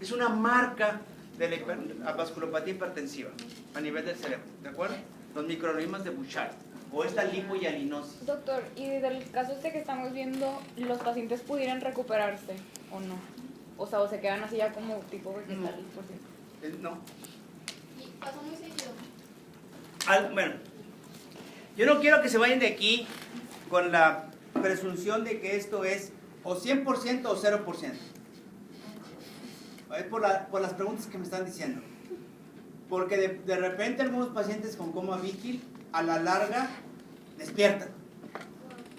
es una marca de la vasculopatía hipertensiva a nivel del cerebro, ¿de acuerdo? Los microaneurismas de Bouchard o esta lipohialinosis. Doctor, y del caso que estamos viendo, ¿los pacientes pudieran recuperarse o no? O sea, o se quedan así ya como tipo vegetal, por cierto. No. Y pasa muy seguido. Bueno, yo no quiero que se vayan de aquí con la presunción de que esto es o 100% o 0%. Es por las preguntas que me están diciendo. Porque de repente algunos pacientes con coma vítil a la larga despiertan.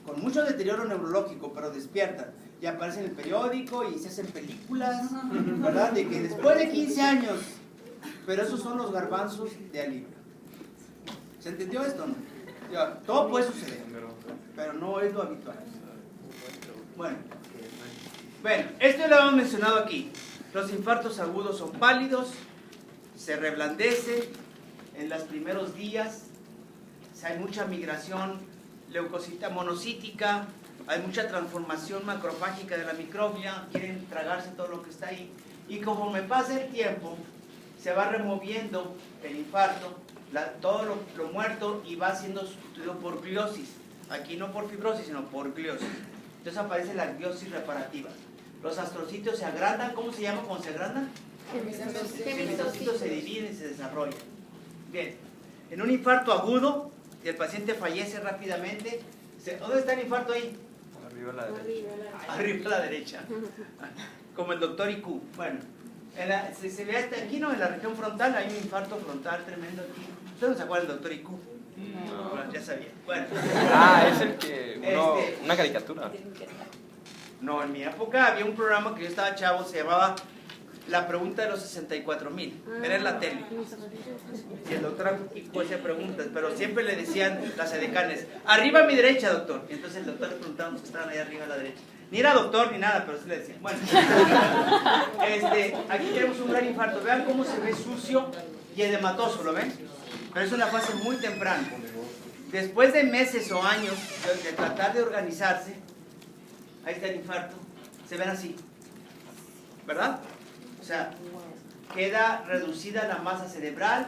Con mucho deterioro neurológico, pero despiertan. Y aparecen en el periódico y se hacen películas, ¿verdad? De que después de 15 años, pero esos son los garbanzos de alivio. ¿Se entendió esto? No? Ya, todo puede suceder, pero no es lo habitual. Bueno, esto lo hemos mencionado aquí. Los infartos agudos son pálidos, se reblandecen en los primeros días, hay mucha migración leucocita monocítica, hay mucha transformación macrofágica de la microbia, quieren tragarse todo lo que está ahí, y conforme pasa el tiempo, se va removiendo el infarto, todo lo muerto, y va siendo sustituido por gliosis. Aquí no por fibrosis, sino por gliosis. Entonces aparece la gliosis reparativa. Los astrocitos se agrandan. ¿Cómo se llama cuando se agrandan? Gemistocitos se dividen y se desarrollan. Bien, en un infarto agudo, y el paciente fallece rápidamente, ¿dónde está el infarto ahí? Arriba a la derecha. Arriba a la derecha. Como el doctor IQ. Bueno, se ve hasta aquí, ¿no? En la región frontal hay un infarto frontal tremendo aquí. ¿Ustedes no se acuerdan del doctor IQ? No. Bueno, ya sabía. Bueno. Es el que... una caricatura. No, en mi época había un programa que yo estaba chavo, se llamaba La Pregunta de los 64,000. Era en la tele. Y el doctor IQ hacía preguntas, pero siempre le decían las edecanes, arriba a mi derecha, doctor. Y entonces el doctor le preguntaba los que estaban ahí arriba a la derecha. Ni era doctor ni nada, pero sí le decían. Bueno, aquí tenemos un gran infarto. Vean cómo se ve sucio y edematoso, ¿lo ven? Pero es una fase muy temprana. Después de meses o años de tratar de organizarse, ahí está el infarto, se ven así, ¿verdad? O sea, queda reducida la masa cerebral,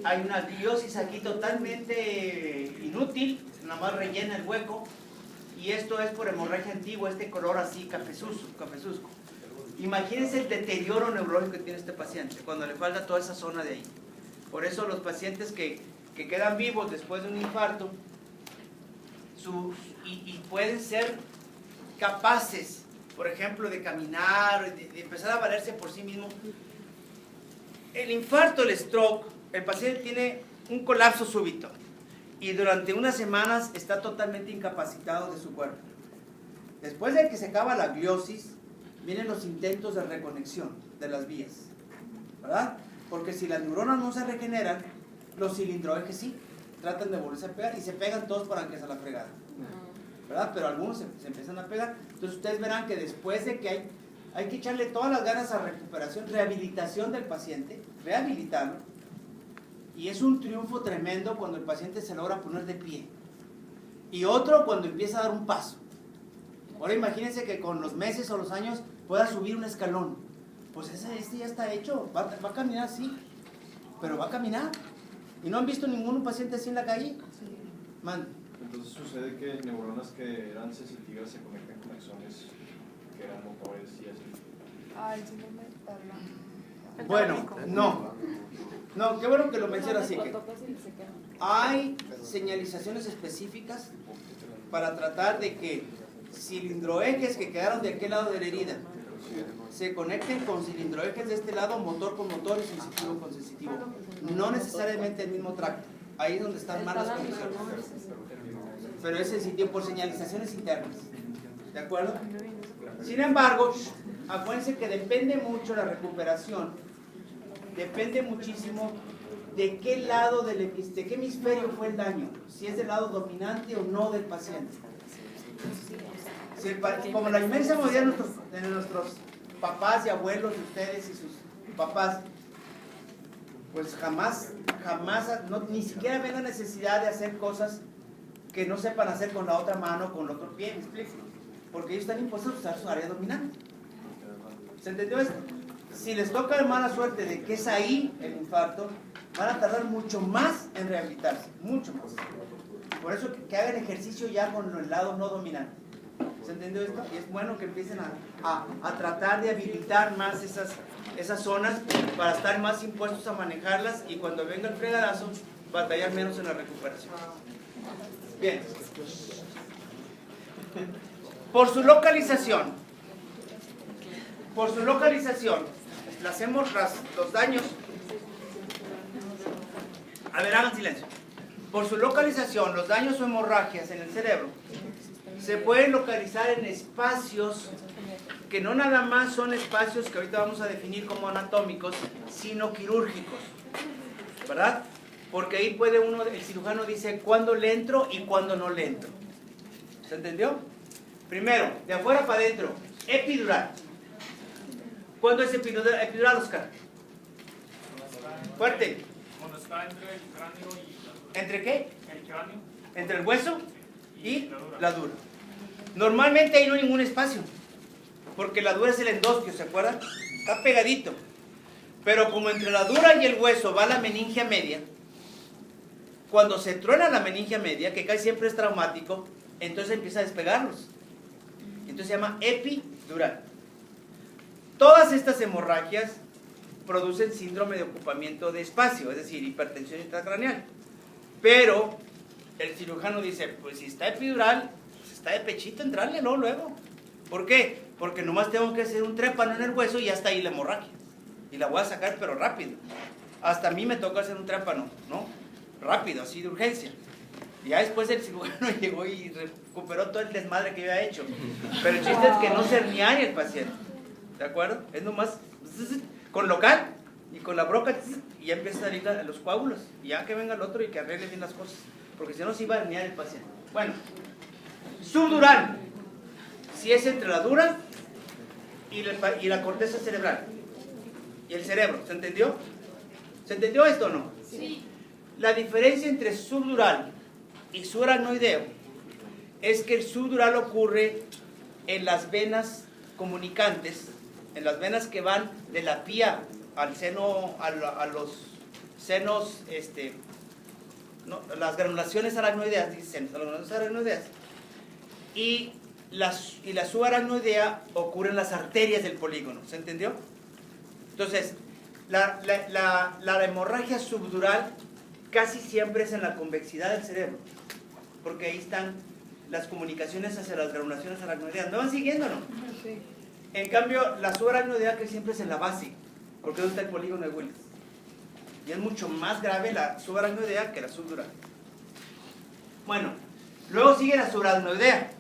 hay una gliosis aquí totalmente inútil, nada más rellena el hueco, y esto es por hemorragia antigua, este color así cafezuzco. Imagínense el deterioro neurológico que tiene este paciente cuando le falta toda esa zona de ahí. Por eso los pacientes que quedan vivos después de un infarto y pueden ser capaces, por ejemplo, de caminar, de empezar a valerse por sí mismo. El infarto, el stroke, el paciente tiene un colapso súbito y durante unas semanas está totalmente incapacitado de su cuerpo. Después de que se acaba la gliosis, vienen los intentos de reconexión de las vías, ¿verdad? Porque si las neuronas no se regeneran, los cilindroejes sí, tratan de volverse a pegar y se pegan todos para que se la fregada, ¿verdad? Pero algunos se empiezan a pegar. Entonces ustedes verán que después de que hay que echarle todas las ganas a recuperación, rehabilitación del paciente, rehabilitarlo, y es un triunfo tremendo cuando el paciente se logra poner de pie, y otro cuando empieza a dar un paso. Ahora imagínense que con los meses o los años pueda subir un escalón. Pues este ya está hecho, va a caminar así, pero va a caminar. ¿Y no han visto ningún paciente así en la calle? Man. Entonces sucede que neuronas que eran sensitivas se conectan con axones que eran motores y así. Bueno, no, qué bueno que lo menciona así. Que hay señalizaciones específicas para tratar de que cilindroejes que quedaron de aquel lado de la herida se conecten con cilindroejes de este lado, motor con motor y sensitivo con sensitivo. No necesariamente el mismo tracto. Ahí es donde están más las condiciones. Pero es sensitivo por señalizaciones internas. ¿De acuerdo? Sin embargo, acuérdense que depende mucho la recuperación. Depende muchísimo de qué lado de qué hemisferio fue el daño. Si es del lado dominante o no del paciente. Como la inmensa mayoría de nuestros papás y abuelos de ustedes y sus papás, pues jamás, ni siquiera ven la necesidad de hacer cosas que no sepan hacer con la otra mano o con el otro pie, ¿me explico? Porque ellos están impuestos a usar su área dominante. ¿Se entendió esto? Si les toca la mala suerte de que es ahí el infarto, van a tardar mucho más en rehabilitarse, mucho más. Por eso que hagan ejercicio ya con el lado no dominante. ¿Se entendió esto? Y es bueno que empiecen a tratar de habilitar más esas zonas para estar más impuestos a manejarlas y cuando venga el fregadazo, batallar menos en la recuperación. Bien. Por su localización, los daños, a ver, hagan silencio. Por su localización, los daños o hemorragias en el cerebro se pueden localizar en espacios que no nada más son espacios que ahorita vamos a definir como anatómicos, sino quirúrgicos, ¿verdad? Porque ahí puede el cirujano dice cuándo le entro y cuándo no le entro. ¿Se entendió? Primero, de afuera para adentro, epidural. ¿Cuándo es epidural, Oscar? Fuerte. Cuando está entre el cráneo y... ¿Entre qué? El cráneo. Entre el hueso y la dura. Normalmente ahí no hay ningún espacio, porque la dura es el endosquio, ¿se acuerdan? Está pegadito. Pero como entre la dura y el hueso va la meningia media, cuando se truena la meningia media, que casi siempre es traumático, entonces empieza a despegarlos. Entonces se llama epidural. Todas estas hemorragias producen síndrome de ocupamiento de espacio, es decir, hipertensión intracraneal. Pero el cirujano dice, pues si está epidural, pues está de pechito, entrarle luego. ¿Por qué? Porque nomás tengo que hacer un trépano en el hueso y ya está ahí la hemorragia. Y la voy a sacar, pero rápido. Hasta a mí me tocó hacer un trépano, ¿no? Rápido, así de urgencia. Y ya después el cirujano llegó y recuperó todo el desmadre que había hecho. Pero el chiste es que no se herniara el paciente. ¿De acuerdo? Es nomás con local y con la broca y ya empieza a salir los coágulos. Y ya que venga el otro y que arregle bien las cosas. Porque si no se iba a herniar el paciente. Bueno, subdural. Si es entre la dura y la corteza cerebral. Y el cerebro. ¿Se entendió? ¿Se entendió esto o no? Sí. La diferencia entre subdural y subaracnoideo es que el subdural ocurre en las venas comunicantes, en las venas que van de la pía al seno, a los senos, las granulaciones aracnoideas, dicen, las granulaciones aracnoideas, y la subaracnoidea ocurre en las arterias del polígono. ¿Se entendió? Entonces, la hemorragia subdural casi siempre es en la convexidad del cerebro, porque ahí están las comunicaciones hacia las granulaciones aracnoideas. ¿Me van siguiendo o no? Sí. En cambio, la subaracnoidea que siempre es en la base, porque es donde está el polígono de Willis. Y es mucho más grave la subaracnoidea que la subdural. Bueno, luego sigue la subaracnoidea,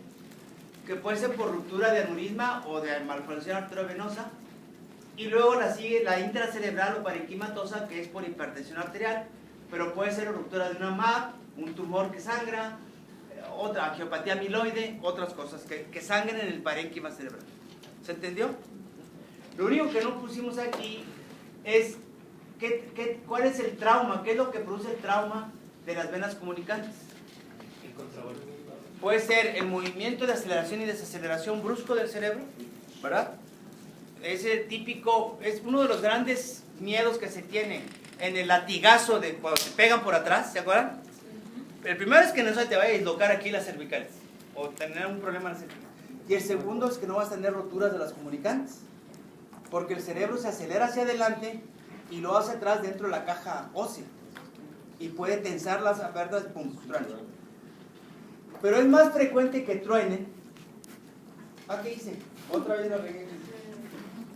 que puede ser por ruptura de aneurisma o de malformación arteriovenosa. Y luego la sigue la intracerebral o parenquimatosa, que es por hipertensión arterial, pero puede ser ruptura de una MAP, un tumor que sangra, otra angiopatía amiloide, otras cosas que sangren en el parénquima cerebral. ¿Se entendió? Lo único que no pusimos aquí es cuál es el trauma, qué es lo que produce el trauma de las venas comunicantes. Puede ser el movimiento de aceleración y desaceleración brusco del cerebro, ¿verdad? Ese típico, es uno de los grandes miedos que se tiene en el latigazo de cuando te pegan por atrás, ¿se acuerdan? El primero es que no se te vaya a dislocar aquí las cervicales o tener un problema en las cervicales. Y el segundo es que no vas a tener roturas de las comunicantes, porque el cerebro se acelera hacia adelante y lo hace atrás dentro de la caja ósea y puede tensar las apertas, pum, truena. Pero es más frecuente que truenen. ¿Ah, qué hice? Otra vez la regué.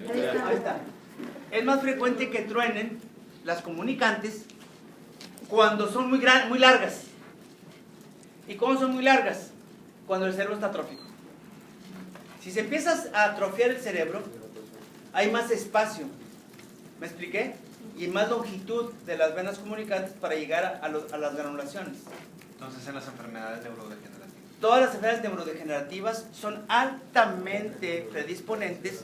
Ahí está. Es más frecuente que truenen las comunicantes cuando son muy largas. ¿Y cómo son muy largas? Cuando el cerebro está atrófico. Si se empieza a atrofiar el cerebro, hay más espacio. ¿Me expliqué? Y más longitud de las venas comunicantes para llegar a las granulaciones. Entonces en las enfermedades neurodegenerativas. todas las enfermedades neurodegenerativas son altamente predisponentes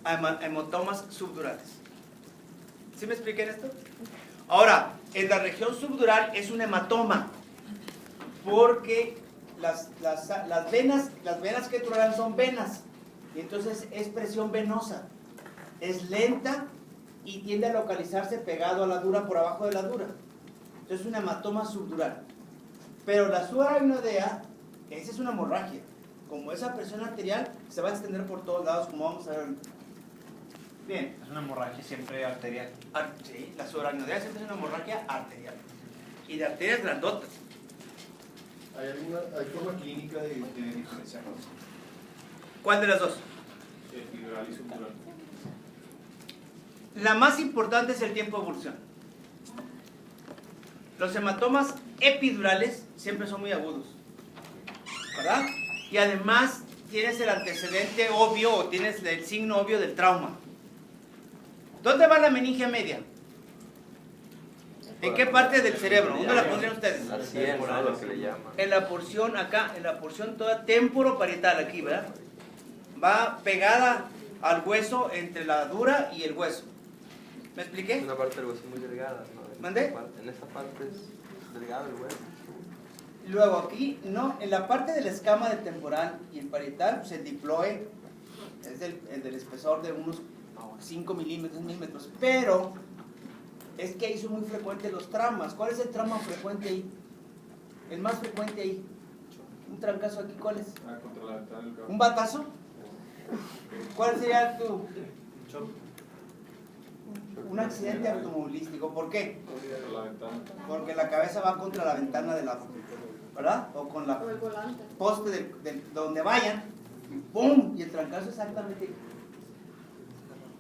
a hematomas subdurales. ¿Sí me expliqué en esto? Ahora, en la región subdural es un hematoma, porque las venas que tronan son venas, y entonces es presión venosa, es lenta y tiende a localizarse pegado a la dura, por abajo de la dura. Entonces es un hematoma subdural. Pero la subaracnoidea, esa es una hemorragia. Como esa presión arterial se va a extender por todos lados, como vamos a ver ahorita. Bien. Es una hemorragia siempre arterial. Sí, la subaracnoidea siempre es una hemorragia arterial. Y de arterias grandotas. ¿Hay forma clínica de diferenciarlos? ¿Cuál de las dos? Epidural y subdural. La más importante es el tiempo de evolución. Los hematomas epidurales siempre son muy agudos, ¿verdad? Y además tienes el antecedente obvio o tienes el signo obvio del trauma. ¿Dónde va la meningia media? ¿En qué parte del cerebro? ¿Dónde la pondrían ustedes? La sien, ¿no? Lo que le llaman. En la porción acá, en la porción toda temporoparietal aquí, ¿verdad? Va pegada al hueso entre la dura y el hueso. ¿Me expliqué? Una parte del hueso muy delgada, ¿no? ¿Mandé? En esta parte es delgado el hueso. Luego aquí, no, en la parte de la escama del temporal y el parietal, pues el diploe es del espesor de unos 5 milímetros, milímetros, pero es que ahí son muy frecuentes los traumas. ¿Cuál es el trauma frecuente ahí? El más frecuente ahí. Un trancazo aquí, ¿cuál es? Contra la ventana del carro. ¿Un batazo? ¿Cuál sería tu? Un accidente automovilístico. ¿Por qué? Contra la ventana. Porque la cabeza va contra la ventana del auto, ¿verdad? O con la poste de donde vayan, ¡pum! Y el trancazo exactamente.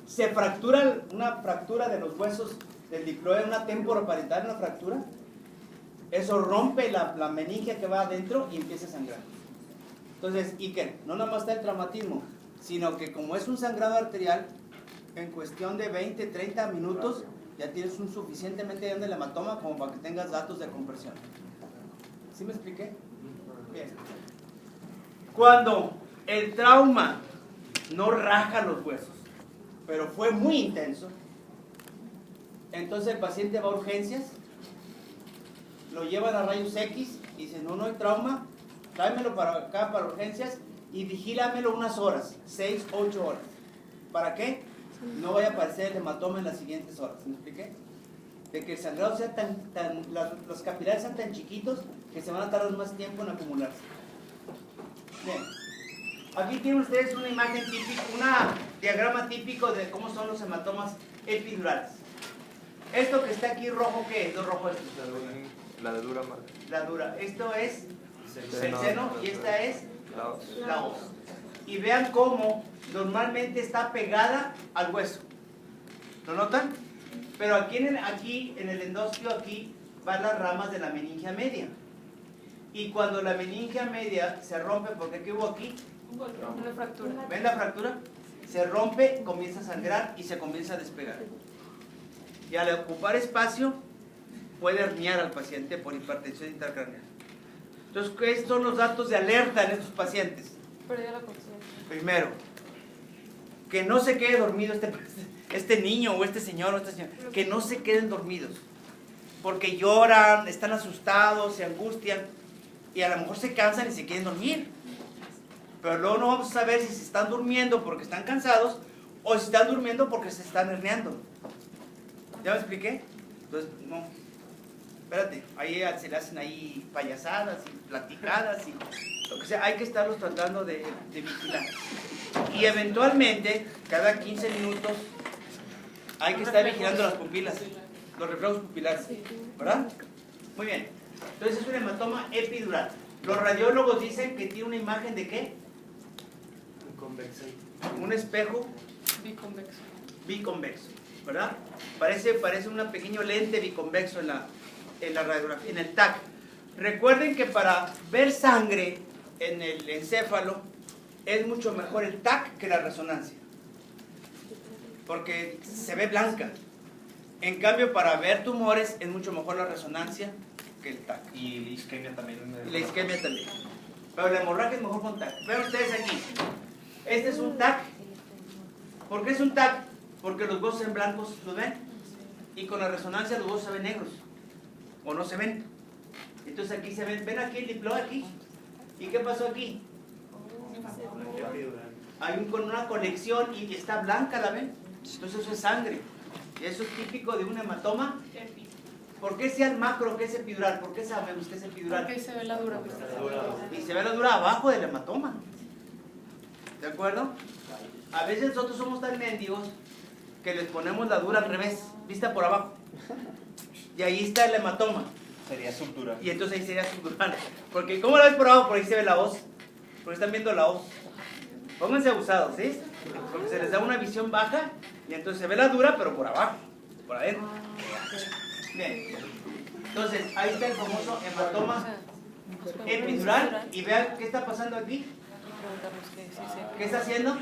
Se fractura, una fractura de los huesos del diploide, una temporoparietal, una fractura. Eso rompe la meningia que va adentro y empieza a sangrar. Entonces, ¿y qué? No nada más está el traumatismo, sino que como es un sangrado arterial, en cuestión de 20, 30 minutos ya tienes un suficientemente grande hematoma como para que tengas datos de compresión. ¿Sí me expliqué? Bien. Cuando el trauma no raja los huesos, pero fue muy intenso, entonces el paciente va a urgencias, lo llevan a rayos X y dicen, no hay trauma, tráemelo para acá para urgencias y vigílamelo unas horas, 6, 8 horas. ¿Para qué? No vaya a aparecer el hematoma en las siguientes horas. ¿Me expliqué? De que el sangrado sea los capilares sean tan chiquitos que se van a tardar más tiempo en acumularse. Bien. Aquí tienen ustedes una imagen típica, un diagrama típico de cómo son los hematomas epidurales. Esto que está aquí rojo, ¿qué es? Lo rojo es la de dura madre. La dura. Esto es el seno y esta es la os. Y vean cómo normalmente está pegada al hueso. ¿Lo notan? Pero aquí en el endostio, aquí van las ramas de la meningia media. Y cuando la meningia media se rompe, porque ¿qué hubo aquí? Una fractura. ¿Ven la fractura? Se rompe, comienza a sangrar y se comienza a despegar. Y al ocupar espacio, puede herniar al paciente por hipertensión intracraneal. Entonces, ¿qué son los datos de alerta en estos pacientes? Perdió la conciencia. Primero, que no se quede dormido este niño o este señor o esta señora, que no se queden dormidos, porque lloran, están asustados, se angustian y a lo mejor se cansan y se quieren dormir, pero luego no vamos a saber si se están durmiendo porque están cansados o si están durmiendo porque se están herniando. ¿Ya me expliqué? Entonces, no, espérate, ahí se le hacen ahí payasadas y platicadas y lo que sea, hay que estarlos tratando de vigilar. Y eventualmente, cada 15 minutos, hay que estar vigilando las pupilas, los reflejos pupilares, ¿verdad? Muy bien. Entonces es un hematoma epidural. Los radiólogos dicen que tiene una imagen de ¿qué? Un espejo biconvexo, ¿verdad? Parece un pequeño lente biconvexo en la radiografía, en el TAC. Recuerden que para ver sangre en el encéfalo es mucho mejor el TAC que la resonancia, porque se ve blanca. En cambio, para ver tumores es mucho mejor la resonancia que el TAC. Y la isquemia también. La isquemia también. Pero la hemorragia es mejor con TAC. Vean ustedes aquí. Este es un TAC. ¿Por qué es un TAC? Porque los huesos en blancos los ven. Y con la resonancia los huesos se ven negros. O no se ven. Entonces aquí se ven. ¿Ven aquí el diploma aquí? ¿Y qué pasó aquí? Hay una conexión y está blanca, ¿la ven? Entonces eso es sangre. Y eso es típico de un hematoma. ¿Por qué sea el macro que es epidural? ¿Por qué sabemos que es epidural? Porque ahí se ve la dura. Y se ve la dura abajo del hematoma. ¿De acuerdo? A veces nosotros somos tan mendigos que les ponemos la dura al revés, vista por abajo. Y ahí está el hematoma. Sería subdural. Y entonces ahí sería subdural. Porque ¿cómo la ves por abajo? Por ahí se ve la hoz. Porque están viendo la hoz. Pónganse abusados, ¿sí? Porque se les da una visión baja y entonces se ve la dura, pero por abajo, por adentro. Bien. Entonces, ahí está el famoso hematoma epidural. Y vean qué está pasando aquí. ¿Qué está haciendo?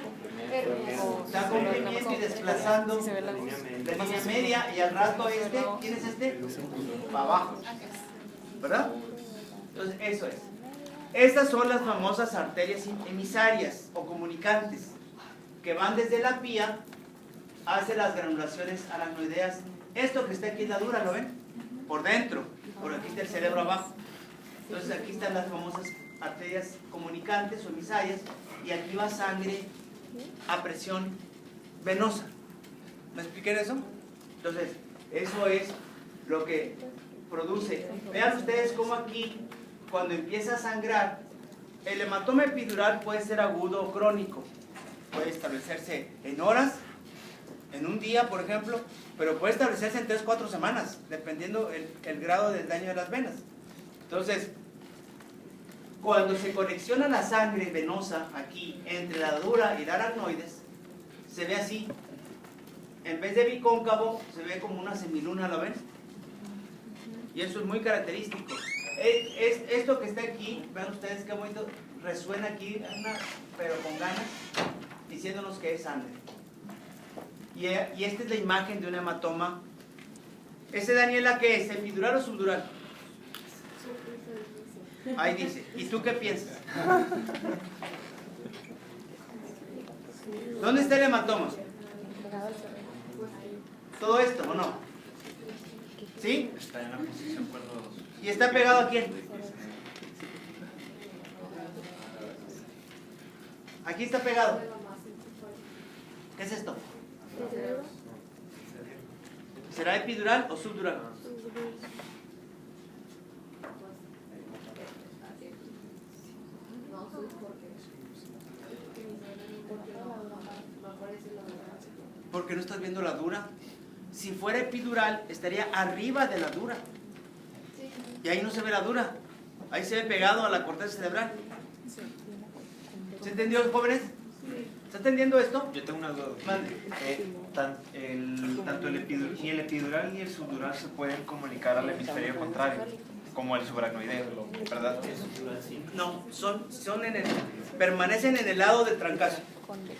Está comprimiendo y desplazando la línea media y al rato ¿quién es este? Para abajo. ¿Verdad? Entonces, eso es. Estas son las famosas arterias emisarias o comunicantes que van desde la pía hacia las granulaciones aracnoideas. Esto que está aquí es la dura, ¿lo ven? Por dentro, por aquí está el cerebro abajo. Entonces aquí están las famosas arterias comunicantes o emisarias y aquí va sangre a presión venosa. ¿Me expliqué eso? Entonces, eso es lo que produce. Vean ustedes cómo aquí, cuando empieza a sangrar, el hematoma epidural puede ser agudo o crónico. Puede establecerse en horas, en un día, por ejemplo, pero puede establecerse en 3 o 4 semanas, dependiendo el grado del daño de las venas. Entonces, cuando se conexiona la sangre venosa aquí entre la dura y la aracnoides, se ve así. En vez de bicóncavo, se ve como una semiluna, ¿lo ven? Y eso es muy característico. Esto que está aquí, vean ustedes qué bonito, resuena aquí, pero con ganas, diciéndonos que es sangre. Y esta es la imagen de un hematoma. ¿Ese, Daniela, qué es? ¿Epidural o subdural? Ahí dice. ¿Y tú qué piensas? ¿Dónde está el hematoma? ¿Todo esto o no? ¿Sí? Está en la posición cuerno 2. ¿Y está pegado a quién? Aquí está pegado. ¿Qué es esto? ¿Será epidural o subdural? Porque no estás viendo la dura. Si fuera epidural, estaría arriba de la dura. Y ahí no se ve la dura. Ahí se ve pegado a la corteza cerebral. ¿Se entendió, jóvenes? ¿Está entendiendo esto? Yo tengo una duda. Mande. Tanto ni el epidural ni el subdural se pueden comunicar al hemisferio contrario, como el subaracnoideo, ¿verdad? No, permanecen en el lado del trancazo.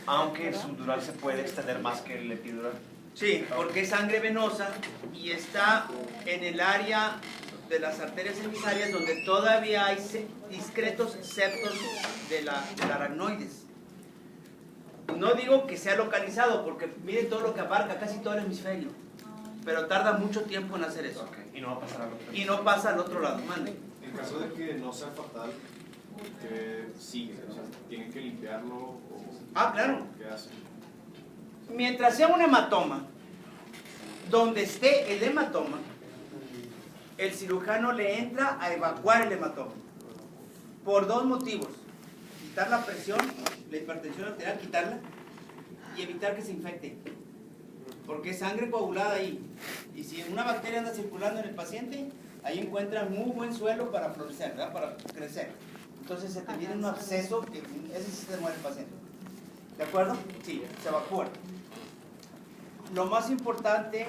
Aunque el subdural se puede extender más que el epidural. Sí, porque es sangre venosa y está en el área de las arterias emisarias donde todavía hay discretos septos de la aracnoides. No digo que sea localizado, porque miren todo lo que abarca, casi todo el hemisferio. Pero tarda mucho tiempo en hacer eso. Okay. Y no va a pasar al otro. Y no pasa al otro lado. Mande. En caso de que no sea fatal, ¿qué sigue? O sea, ¿tienen que limpiarlo o Claro. qué hacen? Mientras sea un hematoma, donde esté el hematoma, el cirujano le entra a evacuar el hematoma. Por 2 motivos. Quitar la presión, la hipertensión arterial, quitarla y evitar que se infecte. Porque es sangre coagulada ahí. Y si una bacteria anda circulando en el paciente, ahí encuentra muy buen suelo para florecer, ¿verdad? Para crecer. Entonces se te viene un absceso, que ese sí se muere el paciente. ¿De acuerdo? Sí, se evacúa. Lo más importante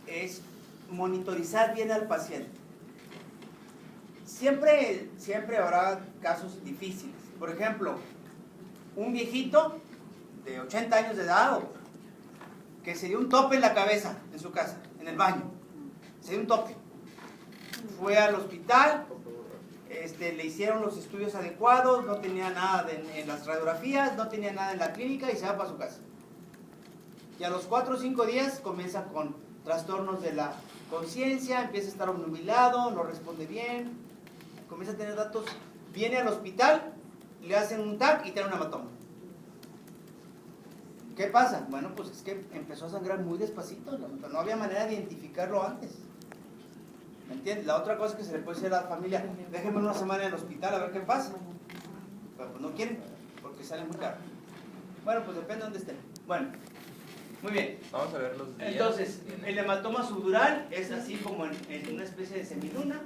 es monitorizar bien al paciente. Siempre habrá casos difíciles. Por ejemplo, un viejito de 80 años de edad que se dio un tope en la cabeza en su casa, en el baño. Se dio un tope. Fue al hospital, le hicieron los estudios adecuados, no tenía nada en las radiografías, no tenía nada en la clínica y se va para su casa. Y a los 4 o 5 días comienza con trastornos de la conciencia, empieza a estar obnubilado, no responde bien, comienza a tener datos, viene al hospital, le hacen un TAC y tiene un hematoma. ¿Qué pasa? Bueno, pues es que empezó a sangrar muy despacito, no había manera de identificarlo antes. ¿Me entiendes? La otra cosa que se le puede decir a la familia, déjenme una semana en el hospital a ver qué pasa. Pero pues no quieren, porque sale muy caro. Bueno, pues depende de dónde estén. Bueno, muy bien. Vamos a ver los días. Entonces, el hematoma subdural es así como en una especie de semiluna.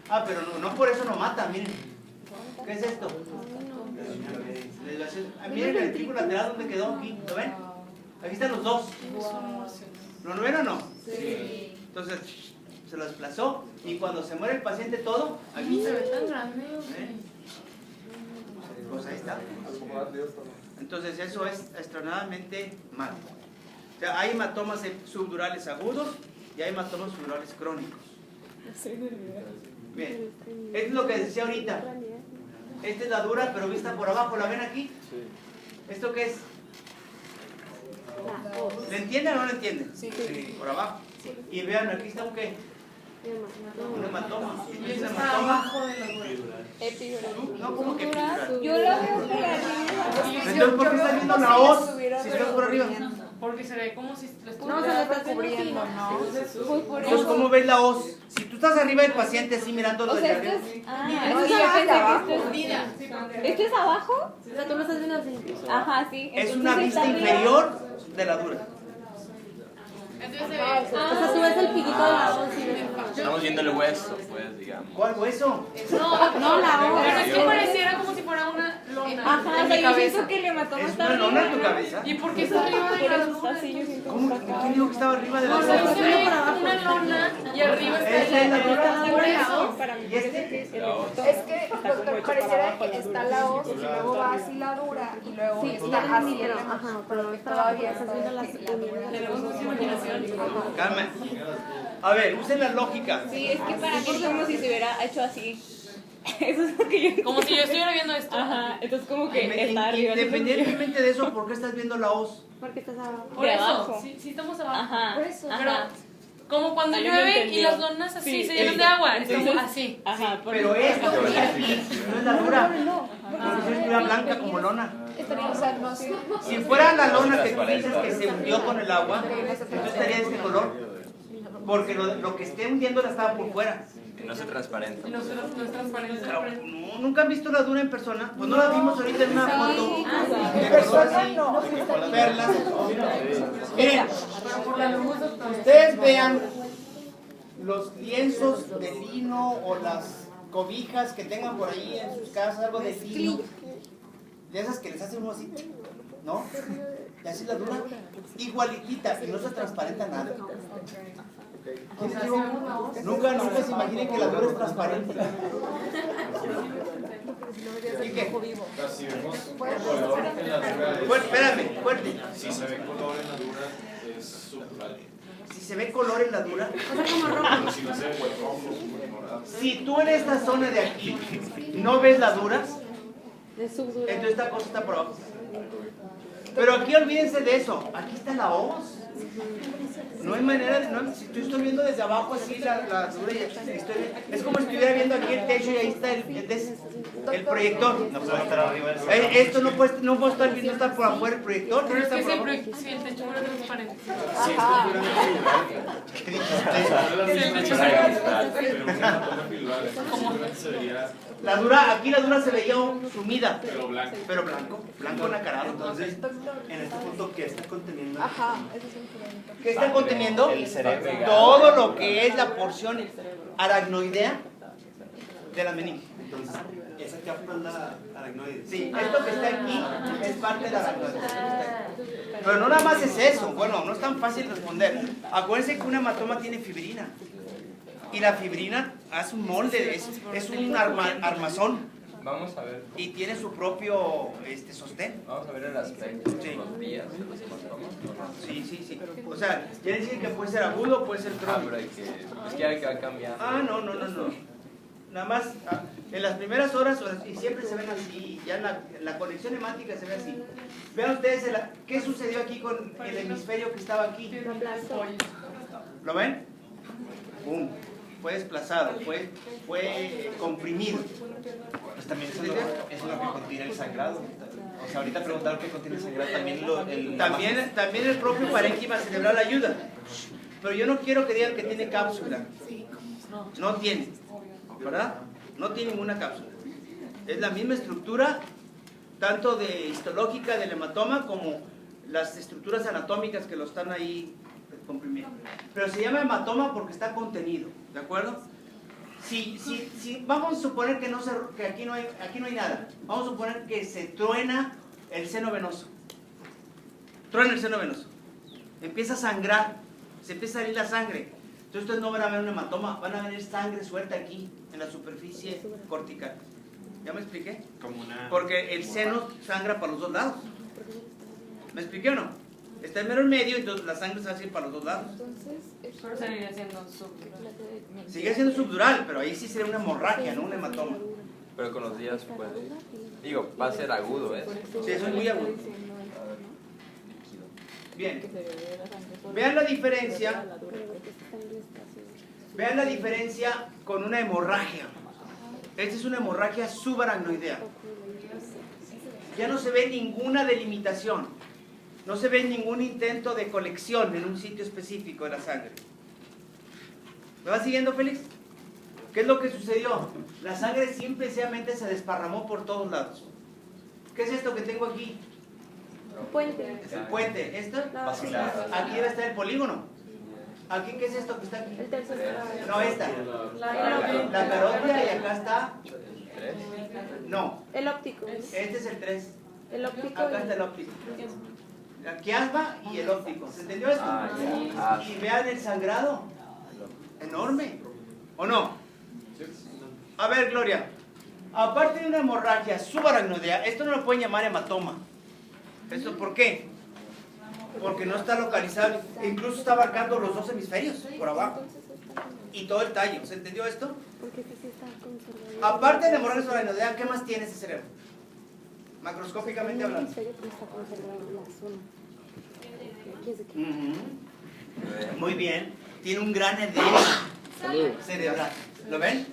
Ah, pero no por eso no mata, miren. ¿Qué es esto? Miren el ventrículo lateral donde quedó aquí, ¿lo ven? Aquí están los dos. ¿Lo ven o no? Sí. Entonces, se lo desplazó y cuando se muere el paciente todo, aquí Se ve tan grande. pues ahí está. Entonces eso es extremadamente malo. O sea, hay hematomas subdurales agudos y hay hematomas subdurales crónicos. Bien, esto es lo que decía ahorita. Esta es la dura, pero vista por abajo, ¿la ven aquí? ¿Esto qué es? ¿Le entienden o no le entienden? Sí. Por abajo. Y vean, aquí está un qué. Un hematoma. Y eso está abajo de la dura. Epidural. No, como que epidural. Yo lo veo por arriba. Entonces, ¿por qué está viendo la hoz si está por arriba? Porque se ve como si lo No, se lo está cubriendo, cubriendo, ¿no? Pues por Entonces, eso. ¿cómo ves la hoz? Si tú estás arriba del paciente así mirándolo O desde sea, arriba. esto es. Yo pensé que ¿esto es abajo? O sea, tú lo estás viendo así. Ajá, sí. Es Entonces una vista está arriba. inferior de la dura. Entonces se ve. O sea, tú ves el piquito de la voz y ves. Estamos viendo el hueso, pues, digamos. ¿Cuál hueso? No, la voz. Pero es que pareciera como si fuera una lona Ajá, en o mi sea, yo cabeza. siento que el hematoma ¿Es está una lona en tu arriba. cabeza? ¿Y por qué está arriba de Por la eso está dura? así, yo siento que ¿Cómo? está acá. ¿Quién dijo que estaba arriba de la No, dura? se ve una lona y arriba Esta es está la dura. por eso. Para mí ¿Y este? el hematoma Es que está como hecho para pareciera abajo que la está dura. la hoz y luego va así la dura y luego Sí, está así pero, el ajá, pero está todavía estás viendo las Tenemos mucha imaginación. Calma. A ver, usen la lógica. Sí, es que para mí es como si se hubiera hecho así. Eso es lo que yo. Como si yo estuviera viendo esto. Ajá, entonces como que está arriba. Independientemente de eso, ¿por qué estás viendo la hoz? Porque estás abajo. Por De eso, abajo. sí estamos abajo. Ajá. Por eso. Ajá. Pero como cuando Ah, yo llueve lo y entendí. las lonas así Sí, se llenan de agua. Es como entonces- así. Ajá, por Pero eso. esto que está aquí no es la dura. Porque si estuviera blanca como lona. o sea, no sé. Si fuera la lona que tú dices que se hundió con el agua, entonces estaría de este color. Porque lo que esté hundiendo la estaba por fuera. Que no se transparenta. Y no es transparente. No, ¿nunca han visto la dura en persona? Pues no la vimos ahorita en una foto. En persona no. Perlas. Miren, Pero por la luz. ustedes vean los lienzos de lino o las cobijas que tengan por ahí en sus casas, algo de lino. De esas que les hacen uno así, ¿no? Y así la dura, igualitita, y no se transparenta nada. ¿Qué les digo? Nunca se imaginen que la dura es transparente. ¿Y qué? Si vemos color en la dura, Espérame, fuerte. si se ve color en la dura, es subdural. Si se ve color en la dura, Pero si no se ve rojo, morado. si tú en esta zona de aquí no ves la dura, De subdura. entonces esta cosa está por abajo. Pero aquí olvídense de eso. Aquí está la hoz. No hay manera de. No, si yo estoy viendo desde abajo así la dura, es como si estuviera viendo aquí el techo y ahí está el proyector. No puede estar arriba. Esto no puede estar viendo, está por afuera el proyector. Pero es está que por si abajo. el techo fuera transparente. Si esto fuera natural, pero un hematoma epidural, entonces se vería Aquí la dura se veía sumida, pero blanco. pero blanco nacarado. Entonces, en este punto, ¿qué está conteniendo? Ajá, eso es un punto. ¿Qué está conteniendo? El cerebro. Todo lo que es la porción aracnoidea de la meninge. Entonces, esa capa es la aracnoide. Sí, esto que está aquí es parte de la aracnoide. Pero no nada más es eso. Bueno, no es tan fácil responder. Acuérdense que un hematoma tiene fibrina. Y la fibrina hace un molde, es un armazón. Vamos a ver. Y tiene su propio sostén. Vamos a ver el aspecto de Sí. los días de los hematomas. Sí. O sea, quiere decir que puede ser agudo, puede ser Ah, crónico. pero hay que. Es que hay que va cambiando. Ah, no. nada más en las primeras horas, y siempre se ven así, ya la conexión hemática se ve así. Vean ustedes qué sucedió aquí con el hemisferio que estaba aquí. ¿Lo ven? ¡Pum! Fue desplazado, fue comprimido. Pues también eso es lo que contiene el sangrado. O sea, ahorita preguntaron qué contiene el sangrado. También el propio parénquima cerebral ayuda. Pero yo no quiero que digan que tiene cápsula. No tiene, ¿verdad? No tiene ninguna cápsula. Es la misma estructura, tanto de histológica del hematoma como las estructuras anatómicas que lo están ahí comprimiendo. Pero se llama hematoma porque está contenido, ¿de acuerdo? Si vamos a suponer que aquí no hay nada. Vamos a suponer que se truena el seno venoso. Truena el seno venoso. Empieza a sangrar. Se empieza a salir la sangre. Entonces ustedes no van a ver un hematoma, van a ver sangre suelta aquí, en la superficie cortical. ¿Ya me expliqué? Porque el seno sangra para los dos lados. ¿Me expliqué o no? Está en mero en medio, entonces la sangre se va a ir para los dos lados. Pero seguiría siendo subdural. Sigue siendo subdural, pero ahí sí sería una hemorragia, no un hematoma. Pero con los días puede. Digo, va a ser agudo, ¿eh? Sí, eso es muy agudo. Bien. Vean la diferencia. Vean la diferencia con una hemorragia. Esta es una hemorragia subaracnoidea. Ya no se ve ninguna delimitación. No se ve ningún intento de colección en un sitio específico de la sangre. ¿Me va siguiendo, Félix? ¿Qué es lo que sucedió? La sangre simplemente se desparramó por todos lados. ¿Qué es esto que tengo aquí? Puente. Es el puente. ¿Esto? Aquí debe estar el polígono. ¿Aquí qué es esto que está aquí? El tercer grado. No, esta. La carótida y acá está. No. El óptico. Este es el 3. El óptico. Acá está el óptico. La quiasma y el óptico. ¿Se entendió esto? Y vean el sangrado. Enorme. ¿O no? A ver, Gloria. Aparte de una hemorragia subaracnoidea, esto no lo pueden llamar hematoma. ¿Esto por qué? Porque no está localizado. Incluso está abarcando los dos hemisferios por abajo. Y todo el tallo. ¿Se entendió esto? Porque este sí está conservado. Aparte de la hemorragia subaracnoidea, ¿qué más tiene ese cerebro? Macroscópicamente hablando. Hemisferio, pero está conservado la zona. Muy bien. Tiene un gran edema cerebral. ¿Lo ven?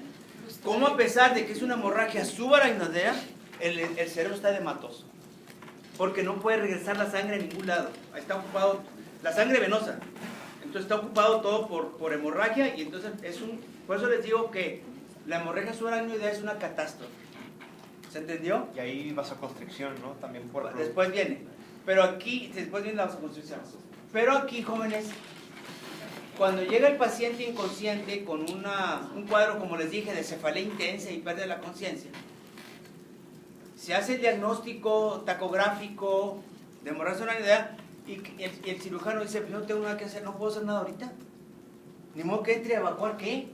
Como a pesar de que es una hemorragia subaracnoidea, el cerebro está edematoso. Porque no puede regresar la sangre a ningún lado. Está ocupado, la sangre venosa. Entonces está ocupado todo por hemorragia y entonces por eso les digo que la hemorragia subaracnoidea es una catástrofe. ¿Se entendió? Y ahí vasoconstricción, ¿no? También por... Después viene. Pero aquí, después viene la vasoconstricción. Pero aquí, jóvenes, cuando llega el paciente inconsciente con un cuadro, como les dije, de cefalea intensa y pérdida de la conciencia, se hace el diagnóstico tacográfico de hemorragia subaracnoidea y el cirujano dice, pues no tengo nada que hacer, no puedo hacer nada ahorita. Ni modo que entre a evacuar, ¿qué?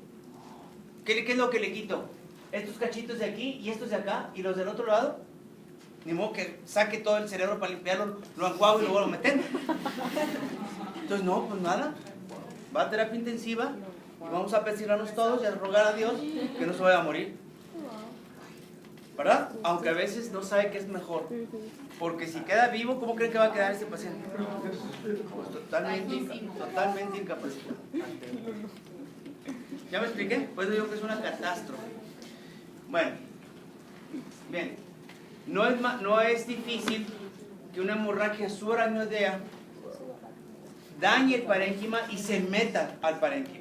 ¿Qué es lo que le quito? Estos cachitos de aquí y estos de acá y los del otro lado. Ni modo que saque todo el cerebro para limpiarlo, lo enjuago y luego lo metemos. Entonces, no, pues nada. Va a terapia intensiva y vamos a persignarnos todos y a rogar a Dios que no se vaya a morir. ¿Verdad? Aunque a veces no sabe qué es mejor. Porque si queda vivo, ¿cómo creen que va a quedar este paciente? Pues totalmente incapacitado. ¿Ya me expliqué? Pues digo que es una catástrofe. Bueno, bien. No es difícil que una hemorragia subaracnoidea dañe el parénquima y se meta al parénquima.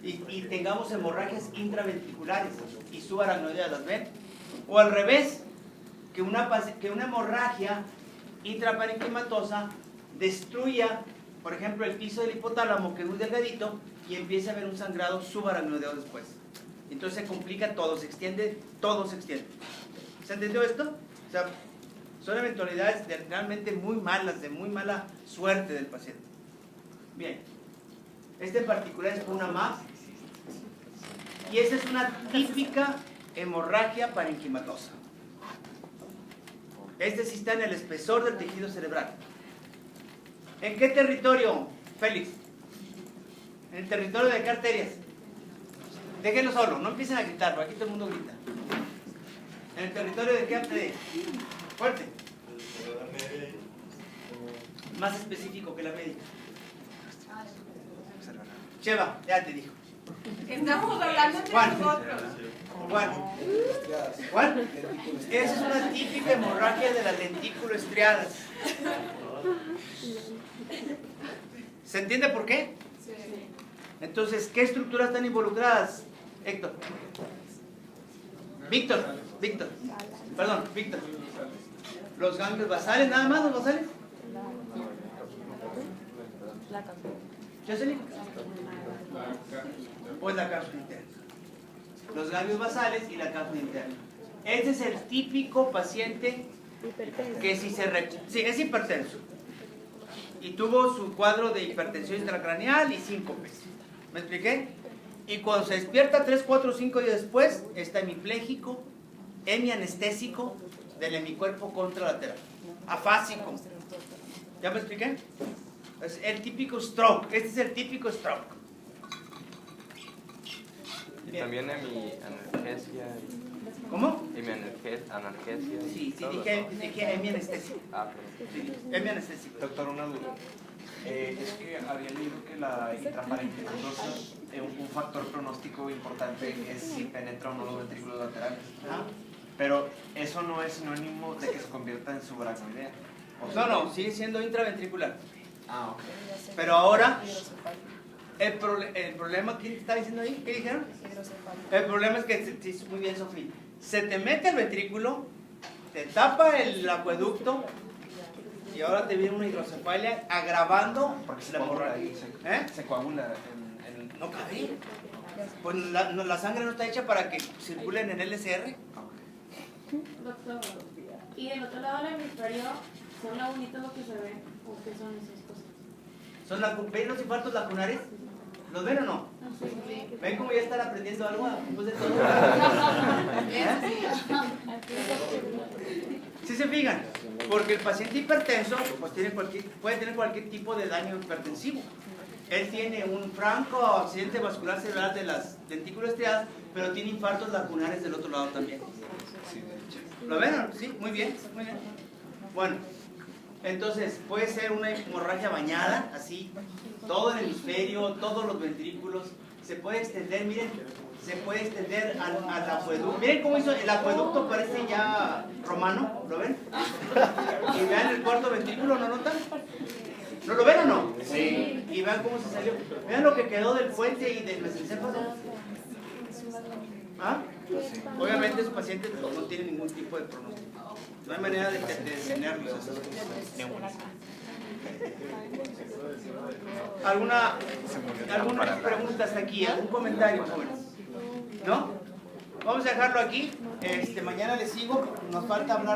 Y tengamos hemorragias intraventriculares y subaracnoideas, ¿las ven? O al revés, que una hemorragia intraparenquimatosa destruya, por ejemplo, el piso del hipotálamo, que es muy delgadito, y empiece a haber un sangrado subaracnoideo después. Entonces se complica todo, se extiende, todo se extiende. ¿Se entendió esto? O sea, son eventualidades realmente muy malas, de muy mala suerte del paciente. Bien. Este en particular es por una MAP. Y esta es una típica hemorragia parenquimatosa. Este sí está en el espesor del tejido cerebral. ¿En qué territorio, Félix? En el territorio de qué arterias. Déjenlo solo, no empiecen a gritarlo, aquí todo el mundo grita. ¿En el territorio de qué arte? Fuerte. Más específico que la médica. Cheva, ya te dijo. Estamos hablando entre Juan. nosotros. Juan, esa es una típica hemorragia de las lentículo estriadas. ¿Se entiende por qué? Sí. Entonces, ¿qué estructuras están involucradas, Héctor? Víctor. Los ganglios basales, nada más los basales. ¿Jocelyn? Pues la cápsula interna. Los ganglios basales y la cápsula interna. Este es el típico paciente que si sí, es hipertenso y tuvo su cuadro de hipertensión intracraneal y síncope. ¿Me expliqué? Y cuando se despierta 3, 4, 5 días después, está hemipléjico, hemianestésico del hemicuerpo contralateral, afásico. ¿Ya me expliqué? Es el típico stroke. Este es el típico stroke. Y también hemianergesia. ¿Cómo? Hemianergesia. Sí, dije hemianestésico. Sí, hemianestésico. Doctor, una duda. Es que había leído que la intraparenquimatosa, un factor pronóstico importante es si penetra o no los ventrículos laterales. Pero eso no es sinónimo de que se convierta en subaracnoidea. No, sigue siendo intraventricular. Ah, ok. Pero ahora, el problema, ¿quién está diciendo ahí? ¿Qué dijeron? El problema es que, sí, muy bien, Sofía, se te mete el ventrículo, te tapa el acueducto y ahora te viene una hidrocefalia agravando Porque se la coagula hemorragia. se coagula en No cabe. Pues la sangre no está hecha para que circulen en LCR. Doctor, y del otro lado del hemisferio, ¿son la bonita lo que se ve? ¿O qué son esas cosas? ¿Ven los infartos lacunares? ¿Los ven o no? ¿Ven cómo ya están aprendiendo algo después de todo? ¿Sí se fijan? Porque el paciente hipertenso pues puede tener cualquier tipo de daño hipertensivo. Él tiene un franco accidente vascular cerebral de las lentículas estriadas, pero tiene infartos lacunares del otro lado también. ¿Lo ven? Sí, muy bien, muy bien. Bueno, entonces puede ser una hemorragia bañada, así, todo el hemisferio, todos los ventrículos. Se puede extender, miren, se puede extender al acueducto. Miren cómo hizo, el acueducto parece ya romano, ¿lo ven? Y vean el cuarto ventrículo, ¿no notan? ¿No lo ven o no? Sí. Y vean cómo se salió. Vean lo que quedó del puente y del mesencéfalo. ¿Ah? Obviamente esos pacientes no tienen ningún tipo de pronóstico. No hay manera de detenerlos. ¿Alguna pregunta hasta aquí? ¿Algún comentario, jóvenes? ¿No? Vamos a dejarlo aquí. Mañana les sigo. Nos falta hablar de